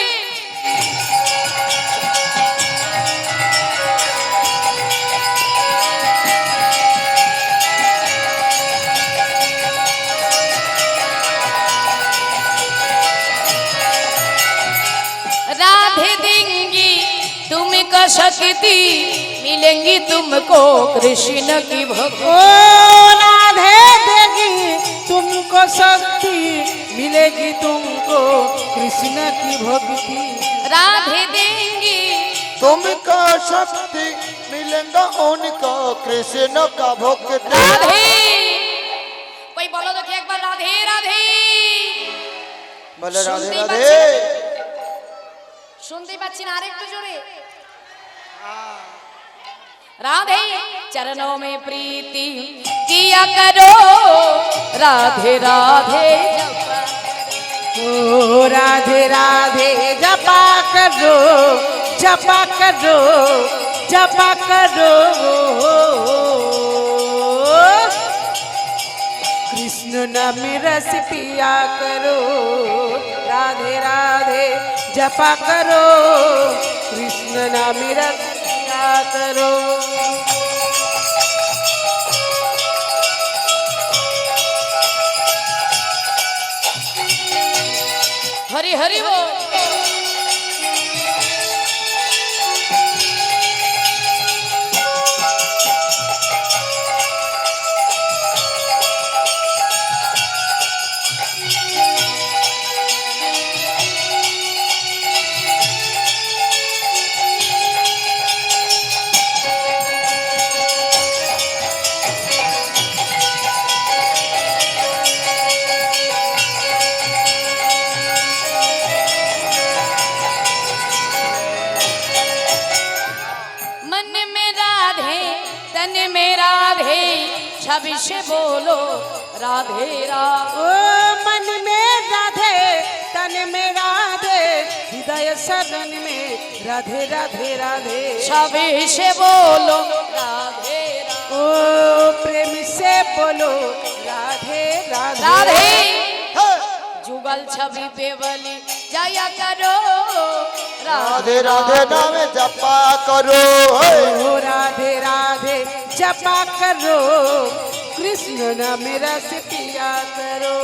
राधे देंगी तुमको शक्ति मिलेंगी तुमको कृष्ण की भक्ति। ओ राधे देगी तुमको शक्ति मिलेगी तुमको कृष्ण की भक्ति राधे देंगी तुमको शक्ति मिलेगा उनको कृष्ण का भक्ति राधे। कोई बोलो तो एक बार राधे राधे। बोले राधे শুনতেই राधे পাচ্ছি না? শুনতেই পাচ্ছি না, আরেকটু জোরে। राधे चरणों में प्रीति किया करो राधे राधे जपा। ओ राधे राधे जपा करो जपा करो जपा करो कृष्ण नाम रस पिया करो राधे राधे जपा करो कृष्ण नाम रस पिया करो हरि हरि बोल। राधे राधे। ओ मन में राधे तन में राधे हृदय सदन में राधे राधे राधे। सभी से बोलो राधे राधे। ओ प्रेम से बोलो राधे राधे राधे हाँ। जुगल छवि पे बलि जया करो राधे राधे नाम जपा करो हे। ओ राधे राधे जपा करो कृष्ण नाम रस पिया करो।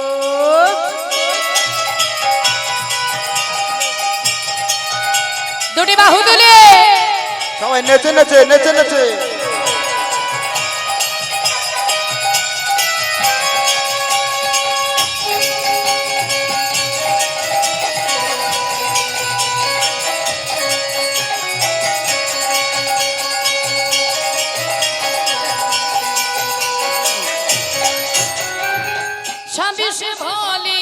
দুটি বাহু তুলে সবাই নেচে নেচে নেচে নেচে सभी से भोली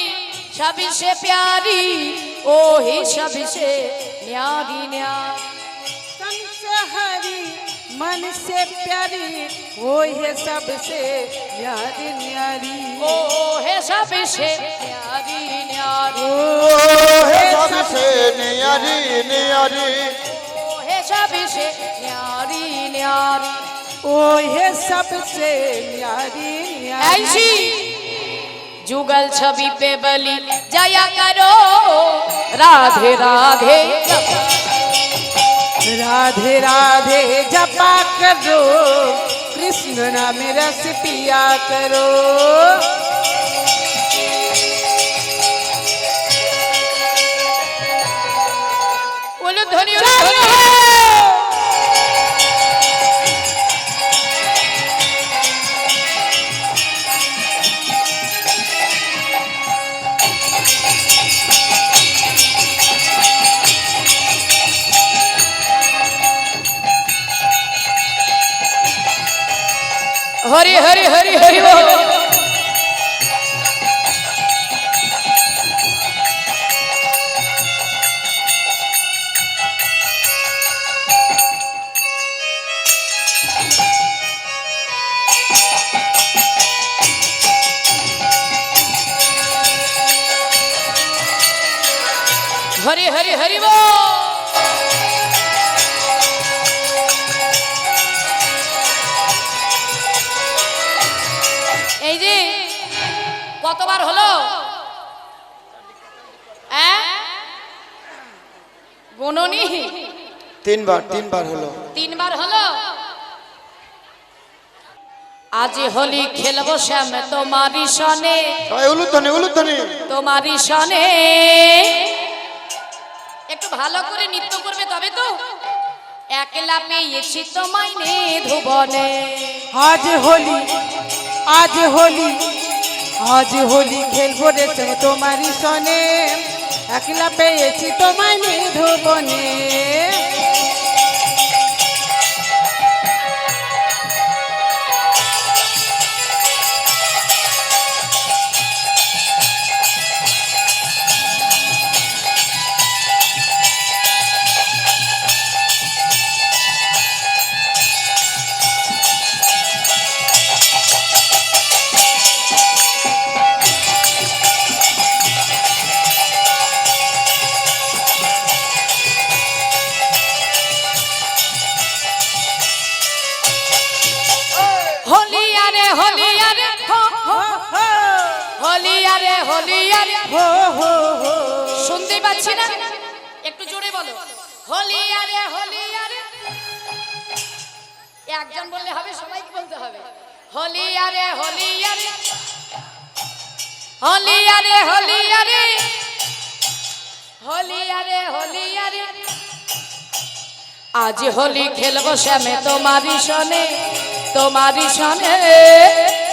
सभी से प्यारी ओ ही सभी से न्यारी न्यारी। तन से हरी मन से प्यारी वो है सबसे न्यारी न्यारी। ओ है सभी से न्यारी न्यारी। ओ हे सबसे नियारी नियारी ओ है सभी से न्यारी न्यारी। ओ है सबसे न्यारी न्यारी। ऐसी जुगल छवि पे बलि जया करो राधे राधे। राधे राधे जपा करो कृष्ण नाम रस पिया करो। उलूध्वनि हरि हरि हरि हरि बोल। हरि हरि हरि बोल। এই যে কতবার হলো গুননি তিনবার হলো। তিনবার হলো। আজ হোলি খেলবো শ্যাম তোমারি সনে সবাই উলুধ্বনি উলুধ্বনি তোমারি সনে। একটু ভালো করে নৃত্য করবে তবে তো। একলা পেয়েছি তোমায় নে ধুবনে। आज होली आज होली आज होली खेलबो रे संग तुम्हारी सने একলা পেয়েছি তোমায় নিধুবনে। हो हो हो শুনতে পাচ্ছি না, একটু জোরে বলো। হোলি আরে হোলি আরে, একজন বললে হবে, সবাইকে বলতে হবে। হোলি আরে হোলি আরে, হোলি আরে হোলি আরে, হোলি আরে হোলি আরে। আজ হোলি খেলবো শ্যামে তোমারি সনে, তোমারি সনে।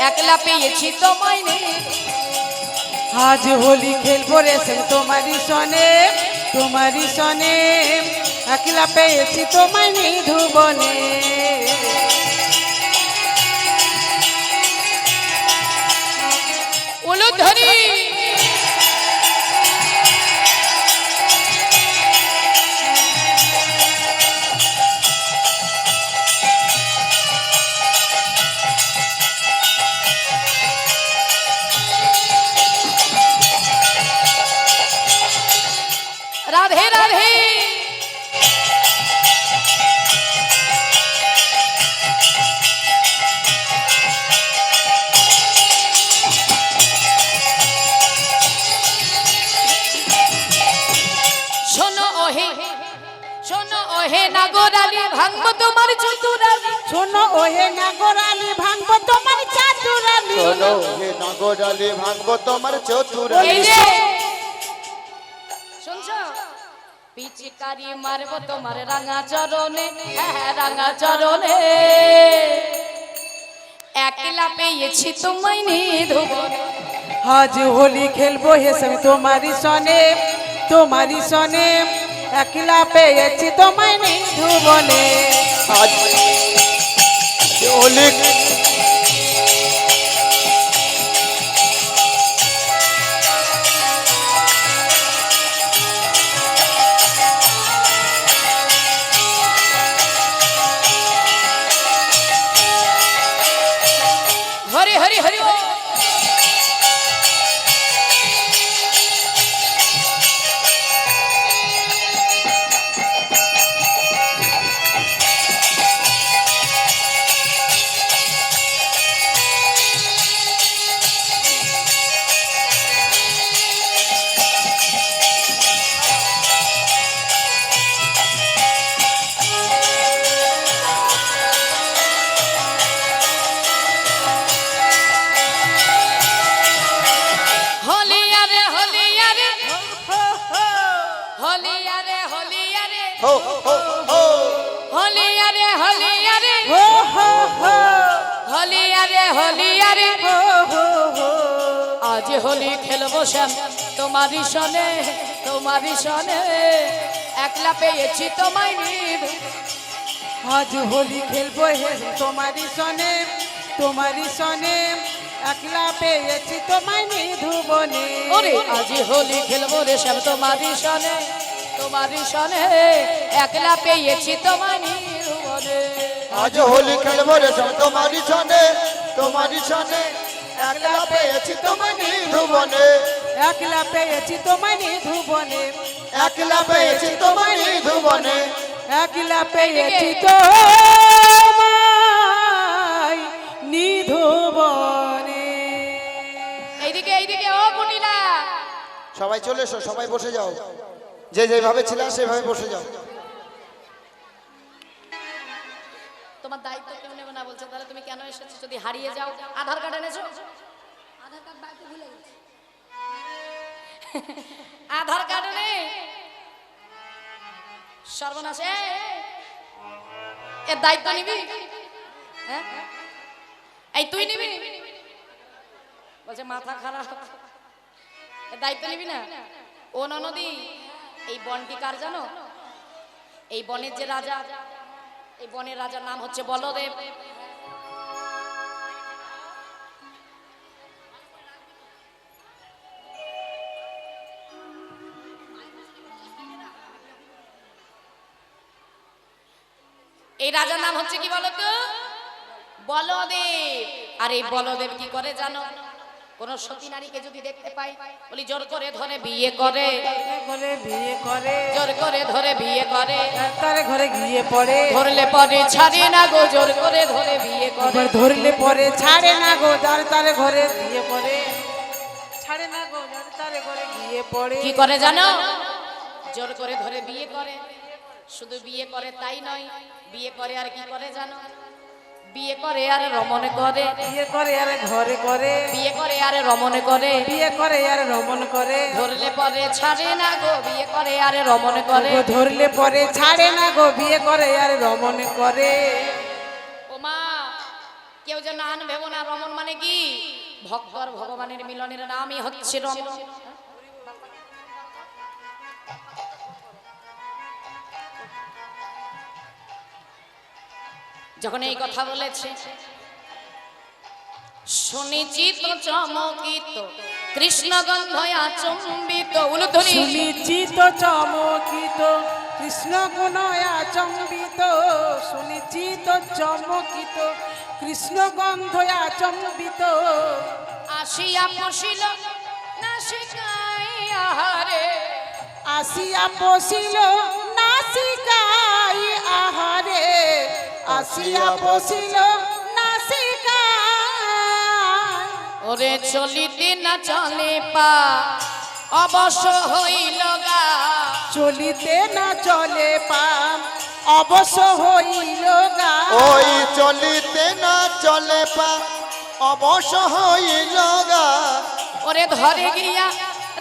একলা পেয়েছি তোমায় নেই। आज होली खेलबो रे संग तुम्हारी सने, तुम्हारी सने। একলা পেয়েছি তোমায় নিধুবনে। উলুধ্বনি। রাধে রাধে। শোনো ওহে, শোনো ওহে নাগরালি, ভাঙবো তোমার চতুরালি। শোনো ওহে নাগরালি, ভাঙবো তোমার চাতুরালি। শোনো হে নাগরালি, ভাঙবো তোমার চতুরালি। এই যে শুনছো, পিচকারি মারবো তোমার রাঙা চরণে, হ্যাঁ রাঙা চরণে। একলা পেয়েছি তোমায় নিধুবনে। আজ হোলি খেলবো হে সঙ্গে তোমারি সনে, তোমারি সনে। একলা পেয়েছি তোমায় নিধুবনে। আজ হোলি হরি হরি হরি বল। হলিয়ারে হলিয়ারে হলিয়ারে হলিয়ারে হো হো হো হলিয়ারে হলিয়ারে হো হো হো হলিয়ারে হলিয়ারে। হো হো হো। আজ হোলি খেলবো শ্যাম তোমারই সনে, তোমারই সনে। একলা পেয়েছি তোমায় নিধ। আজ হোলি খেলবো হে তোমারি সনে, তোমারি সনে। একলা পেয়েছি তোমায় নিধুবনে। ওরে আজ হোলি খেলবো রে শ্যাম তোমারই সনে, তোমারই সনে। একলা পেয়েছি তোমায় নিধুবনে। আজ হোলি খেলবো রে সব তোমারি সনে, তোমারি সনে। একলা পেয়েছি তোমায় নিধুবনে। একলা পেয়েছি তোমায় নিধুবনে। একলা পেয়েছি তোমায় নিধুবনে। একলা পেয়েছি তোমায় নিধুবনে। এইদিকে এইদিকে ও কুটিলা। সবাই চলে এসো, সবাই বসে যাও। যে যেভাবে ছিল সেভাবে বসে যাও। তোমার দায়িত্ব কেউ নেবে না বলছে, তাহলে তুমি কেন এসেছো? যদি হারিয়ে যাও, আধার কার্ড এনেছো? আধার কার্ড বাড়িতে ভুলে গেছি। আধার কার্ড নেই, সর্বনাশ। এর দায়িত্ব নিবি? হ্যাঁ এই তুই নিবি? বলছে মাথা খারাপ। এর দায়িত্ব নিবি না? ও ননদি, এই বনটি কার জানো? এই বনের যে রাজা, এই বনের রাজার নাম হচ্ছে বলদেব। এই রাজার নাম হচ্ছে কি বলতো? বলদেব। আর এই বলদেব কি করে জানো? কোন সতী নারীকে যদি দেখতে পাই, বলি জোর করে ধরে বিয়ে করে, ঘরে বিয়ে করে, জোর করে ধরে বিয়ে করে। তার ঘরে গিয়ে পড়ে, ধরলে পরে ছাড়ে না গো, জোর করে ধরে বিয়ে করে। আবার ধরলে পরে ছাড়ে না গো, যার তার ঘরে গিয়ে পড়ে। ছাড়ে না গো, যার তার ঘরে গিয়ে পড়ে। কি করে জানো? জোর করে ধরে বিয়ে করে। শুধু বিয়ে করে তাই নয়, বিয়ে করে আর কি করে জানো? বিয়ে করে আর রমণ করে। বিয়ে করে আর ঘরে করে, বিয়ে করে আর রমণ করে। বিয়ে করে আর রমণ করে। ধরলে পরে ছাড়ে না গো, বিয়ে করে আর রমণ করে। গো ধরলে পরে ছাড়ে না গো, বিয়ে করে আর রমণ করে। ও মা, কেউ যেন আন ভেবো না। রমণ মানে কি? ভক্ত আর ভগবানের মিলনের নামই হচ্ছে রমণ। যখন এই কথা বলেছে, শুনেছি তো চমকিত, কৃষ্ণ গন্ধয় আচম্বিত। উলুধ্বনি। শুনেছি তো চমকিত, কৃষ্ণ গুণয় আচম্বিত। শুনেছি তো চমকিত, কৃষ্ণ গন্ধয় আচম্বিত। আসিয়া পশিল না শিখাই আহারে, আসিয়া পশিল নাসিকাই আহারে আসিয়া পশিল নাসিকাই ওরে চলিতে না চলে পা অবশ্য হইল গা চলিতে না চলে পাম অবশ্য হইল গা ওই চলিতে না চলে পা অবশ্য হইল গা ওরে ধরে গিয়া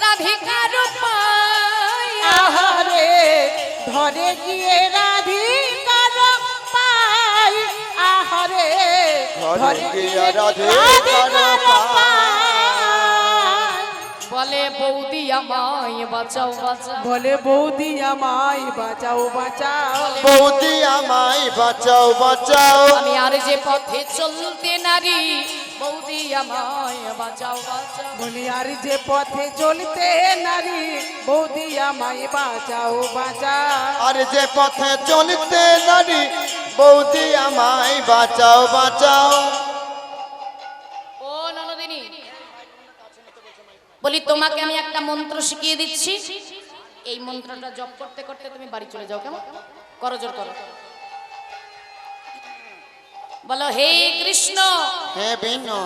রাধিকার পায় আহারে ধরে গিয়ে রাধিকার পাই আহারে ঘরে গিয়া রাধিকার পায়। বলে বৌদি আমায় বাঁচাও বাঁচাও বলে বৌদি আমায় বাঁচাও বাঁচাও বৌদি আমায় বাঁচাও বাঁচাও আমি আর যে পথে চলতে নারী বৌদি আমায় বাঁচাও বাঁচাও বলি আর যে পথে চলতে নারী বৌদি আমায় বাঁচাও বাঁচাও আর যে পথে চলতে নারী বৌদি আমায় বাঁচাও বাঁচাও ও ননদিনী বলি তোমাকে আমি একটা মন্ত্র শিখিয়ে দিচ্ছি এই মন্ত্রটা জপ করতে করতে তুমি বাড়ি চলে যাও কেমন করো জোর করো বলো হে কৃষ্ণ হে বিনো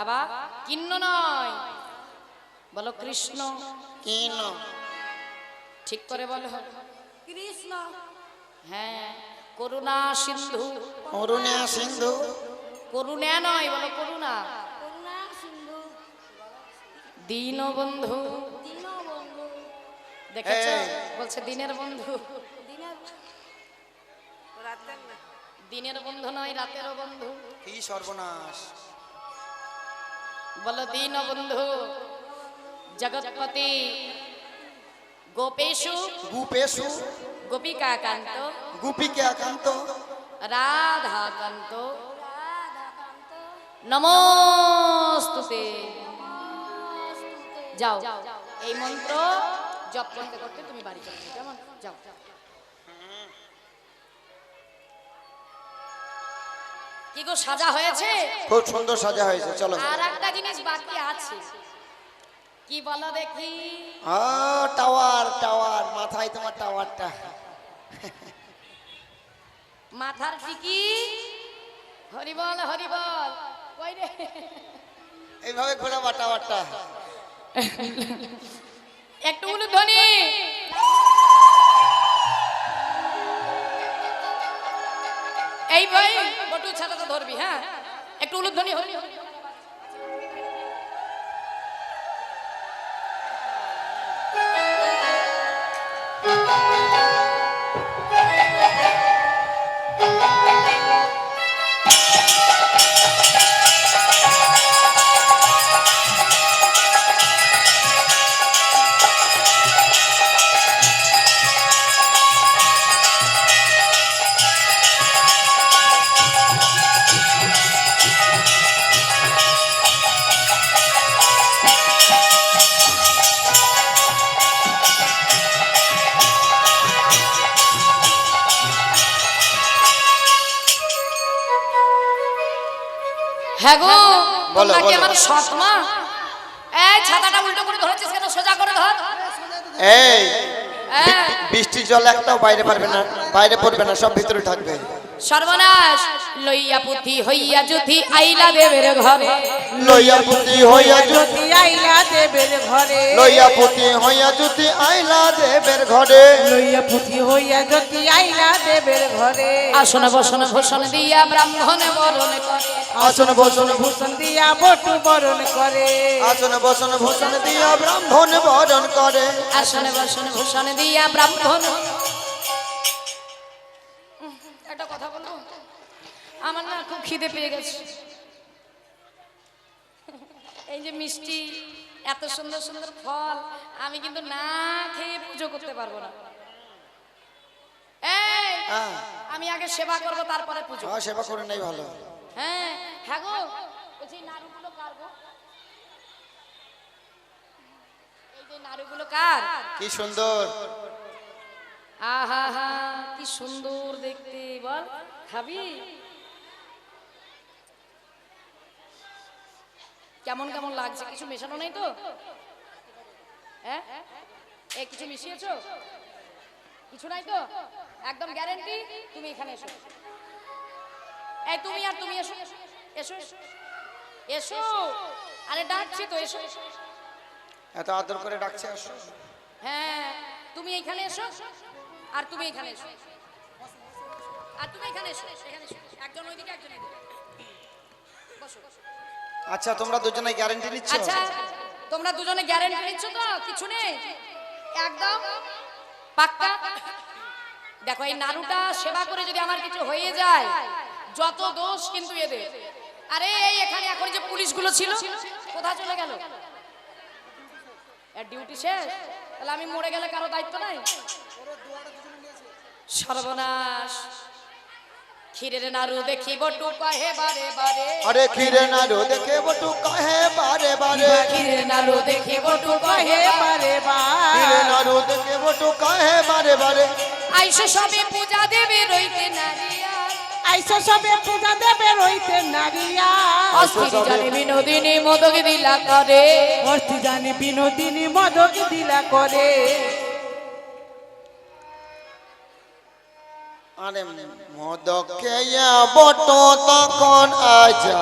আবার কিন্ন নয় বলো কৃষ্ণ কিন ঠিক করে বলো কৃষ্ণ হ্যাঁ করুণা সিন্ধু অরুণা সিন্ধু করুণা নয় বলো করুণা দীনবন্ধু দেখেছো এই। বলছে দিনের বন্ধু দিনের বন্ধু নয় রাতেরও বন্ধু কি সর্বনাশ বলো দীনবন্ধু জগৎপতি গোপেশু গুপেশু গোপিকা কান্ত গুপিকে একান্ত রাধা কান্ত নমস্তুতে যাও এই মন্ত্র জপ করতে করতে তুমি বাড়ি চলে যাও কেমন যাও কি গো সাজা হয়েছে খুব সুন্দর সাজা হয়েছে চলো আর একটা জিনিস বাকি আছে কি বলো দেখি টাওয়ার টাওয়ার মাথায় তোমার টাওয়ারটা মাথার টিকি হরিবল হরিবল কই রে এইভাবে ঘোরাবা টাওয়ারটা একটু উলুধ্বনি এই ভাই বটু ছাতাটা ধরবি হ্যাঁ একটু উলুধ্বনি হরি হরি হ্যাঁ গো বলো, তোমরা কি বলো। আমার সৎ মা এই ছাতাটা উল্টো করে ধরেছিস কেন সোজা করে ধর এই হ্যাঁ। বৃষ্টির জল একটাও বাইরে পারবে না বাইরে পড়বে না সব ভিতরে থাকবে সর্বনাশ লইয়া পুঁথি হইয়া যুথি আইলা দেবের ঘরে লইয়া পুতি হইয়া জুতি জ্যোতি আইলা দেবের ঘরে লইয়া পুতি হইয়া জুতি আইলা দেবের ঘরে লইয়া পুঁথি হইয়া জ্যোতি আইলা দেবের ঘরে আসন বসন ভূষণ দিয়া ব্রাহ্মণ বরণ করে আসন বসন ভূষণ দিয়া বটু বরণ করে আসন বসন ভূষণ দিয়া ব্রাহ্মণ বরণ করে আসন বসন ভূষণ দিয়া ব্রাহ্মণ একটা কথা বলবো আমার না খুব খিদে পেয়ে গেছে এই যে মিষ্টি এত সুন্দর সুন্দর ফল আমি কিন্তু না খেয়ে পুজো করতে পারবো না এই হ্যাঁ আমি আগে সেবা করব তারপরে পুজো সেবা করে নাই ভালো হ্যাঁ হ্যাঁ গো বলছি নাড়ুগুলো কার গো এই যে নাড়ুগুলো কার কি সুন্দর আহা হা কি সুন্দর দেখতে বল খাবি কেমন কেমন লাগছে কিছু মেশানো নেই তো হ্যাঁ এ কিছু মিশিয়েছো? কিছু নাই তো? একদম গ্যারান্টি? তুমি এখানে এসো। এই তুমি আর তুমি এসো এসো এসো এসো। আরে ডাকছি তো, এসো। এত আদর করে ডাকছে, আসো। হ্যাঁ, তুমি এইখানে এসো আর তুমি এখানে এসো আর তুমি এখানে এসো, এখানে এসো। একজন ওইদিকে, একজন এদিকে। বসো। আচ্ছা, তোমরা দুজনে গ্যারান্টি নিচ্ছ? আচ্ছা, তোমরা দুজনে গ্যারান্টি নিচ্ছ তো? কিছু নেই, একদম পাক্কা? দেখো, এই নাড়ুটা সেবা করে যদি আমার কিছু হয়ে যায়, যত দোষ কিন্তু এদের। আরে এই এখানে এখন যে পুলিশগুলো ছিল, কোথায় চলে গেল? এর ডিউটি শেষ? তাহলে আমি মরে গেলে কারো দায়িত্ব নাই? সর্বনাশ! ক্ষীরের নাড়ু দেখি বটু কহে বারে বারে। আরে ক্ষীরের নাড়ু দেখে বটু কহে বারে বারে। ক্ষীরের নাড়ু দেখি বটু কহে বারে বারে। ক্ষীরের নাড়ু দেখে বটু কহে বারে বারে। আইসো সবে পূজা দেবে রইতে নারিয়া। আইসো সবে পূজা দেবে রইতে নারিয়া। অস্থির জানি বিনোদিনী মোদক দিলা করে। অস্থি জানি বিনোদিনী মদক দিলা করে। আরে মদকে বট তখন আজা।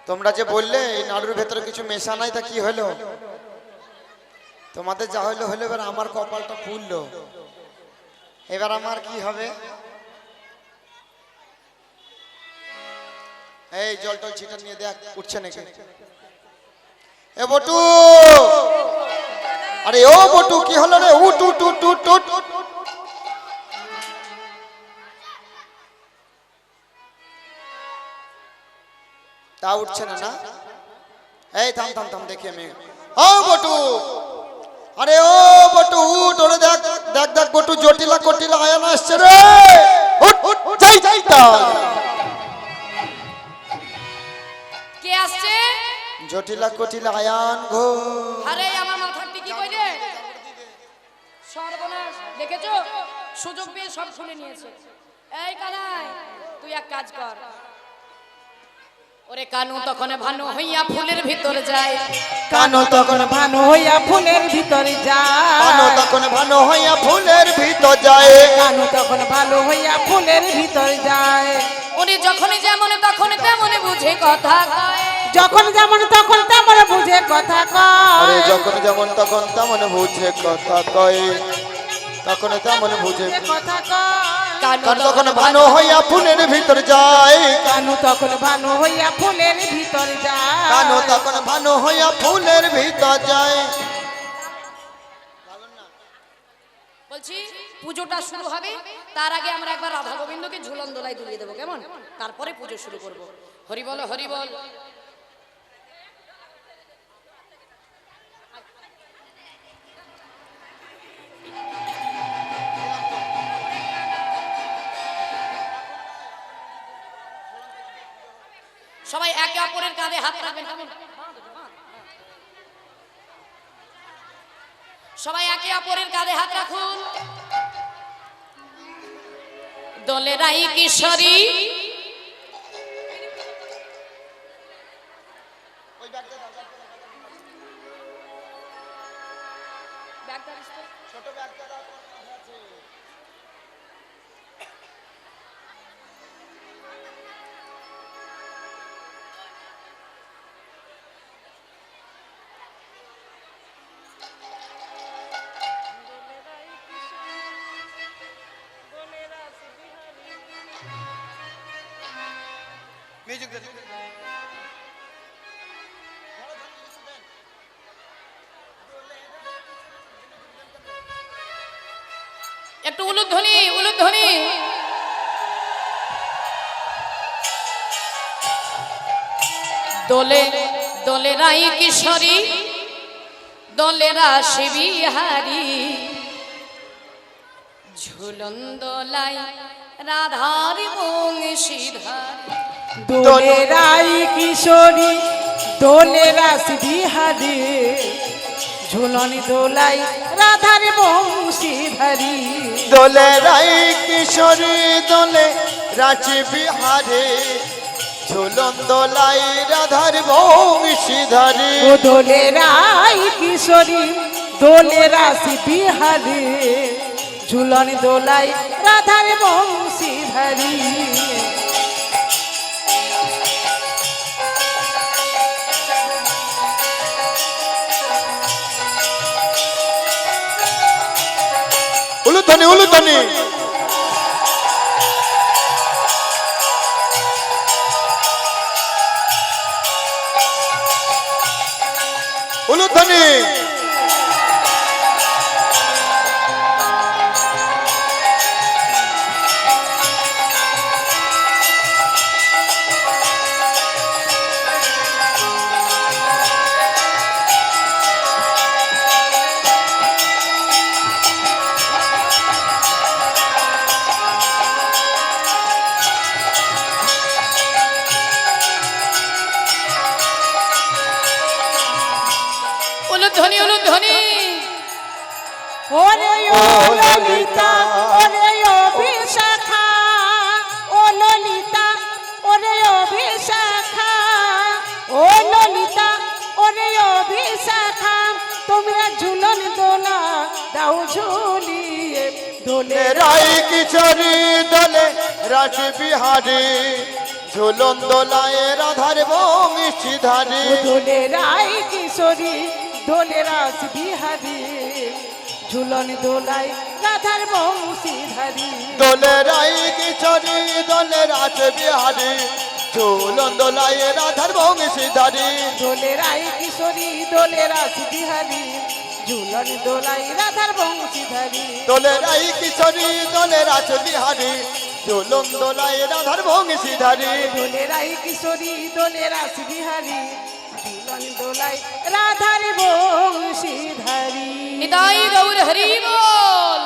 তোমরা যে বললে এই নাড়ুর ভেতরে কিছু মেশা নাই, তা কি হলো? তোমাদের যা হইলো হলো, এবার আমার কপালটা ফুললো। এবার আমার কি হবে? এই জল টল ছিটা নিয়ে দেখ, উঠছে নাকি? এ বটু, আরে ও বটু, কি হলো রে? উঠ উঠ উঠ উঠ উঠ। তা উঠছে না না? এই থাম থাম থাম, দেখি আমি। ও বটু, আরে ও বটু উঠ, ওরে দেখ দেখ দেখ বটু, জটিলা কটিলা আয়ান আসছে রে। উঠ উঠ, যাই যাই তাই। কে আসছে? জটিলা কটিলা আয়ান গো। আরে আমার মাথার টিকি কই রে? সর্বনাশ! দেখেছো, সুযোগ পেয়ে সব শুনে নিয়েছে। এই কানাই, তুই এক কাজ কর। ওরে কানু তখন ভানু হইয়া ফুলের ভিতর যায়। কানো তখন ভানু হইয়া ফুলের ভিতরে যায়। কানো তখন ভানো হইয়া ফুলের ভিতর যায়। কানু তখন ভালো হইয়া ফুলের ভিতর যায়। উনি যখন যেমন তখন তেমন বুঝে কথা কয়। যখন যেমন তখন তেমন বুঝে কথা আরে কয়। যখন যেমন তখন তেমন বুঝে কথা কয়। তখন তেমন বুঝে কথা কয়। কান তখন ভানো হইয়া ফুলের ভিতর যায়। কানু তখন ভানু হইয়া ফুলের ভিতর যায়। কানো তখন ভানো হইয়া ফুলের ভিতর যায়। বলছি, পুজোটা শুরু হবে, তার আগে আমরা একবার রাধা গোবিন্দকে ঝুলন দোলায় দুলিয়ে দেবো, কেমন? তারপরে পুজো শুরু করব। হরি বল, হরি বল। সবাই একে অপরের কাঁধে হাত রাখবেন, কেমন? সবাই একে অপরের কাঁধে হাত রাখুন। দোলেরাই কিশোরী মিউজিক দে। একটু উলুধ্বনি, উলুধ্বনি। দোলে দোলেরাই কিশোরী, দোলেরা শিবিহারি, ঝুলন দোলাই রাধার বংশীধারী। দোলেরাই কিশোরী, দোলেরা বিহারি, ঝুলনি দোলাই রাধার বংশী ধারি। দোলে রাই কিশোরী, দোলে রাঁচি বিহারে ঝুলন দোলাই রাধার বংশীধারী ও দোলে রাই কিশোরী দোলে রাশি বিহারে ঝুলন দোলাই রাধার বংশীধারী উলুধ্বনি উলুধ্বনি উলুধ্বনি উলুধ্বনি উলুধ্বনি ওরে ও ললিতা ওরে ও বিশাখা ও ললিতা ওরে ও বিশাখা ও ললিতা ওরে ও বিশাখা তোমরা ঝুলন দোলা দাও ঝুলিয়ে দোলে রাই কিশোরী দলে রাঁচি বিহারে ঝুলন দোলায় রাধার বংশীধারী দোলে রাই কিশোরী দোলে রাস বিহারী ঝুলন দোলাই রাধার বংশীধারী দোলে রাই কিশোরী দলে রাঁচ বিহারে ঝুলন দোলায় রাধার বংশীধারী দোলে রাই কিশোরী দোলে রাস বিহারী ঝুলন দোলাই রাধার বংশীধারী দোলে রাই কিশোরী দলে রাঁচ বিহারে ঝুলন দোলায় রাধার বংশীধারী দোলে রাই কিশোরী দোলে রাস বিহারী ঝুলন দোলাই রাধার বংশীধারী নিতাই গৌর হরি বল।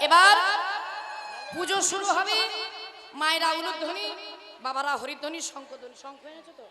এবার পুজো শুরু হবে। মায়েরা উলুধ্বনি, বাবারা হরিধ্বনি, শঙ্খধ্বনি। শঙ্খ এনেছো তো?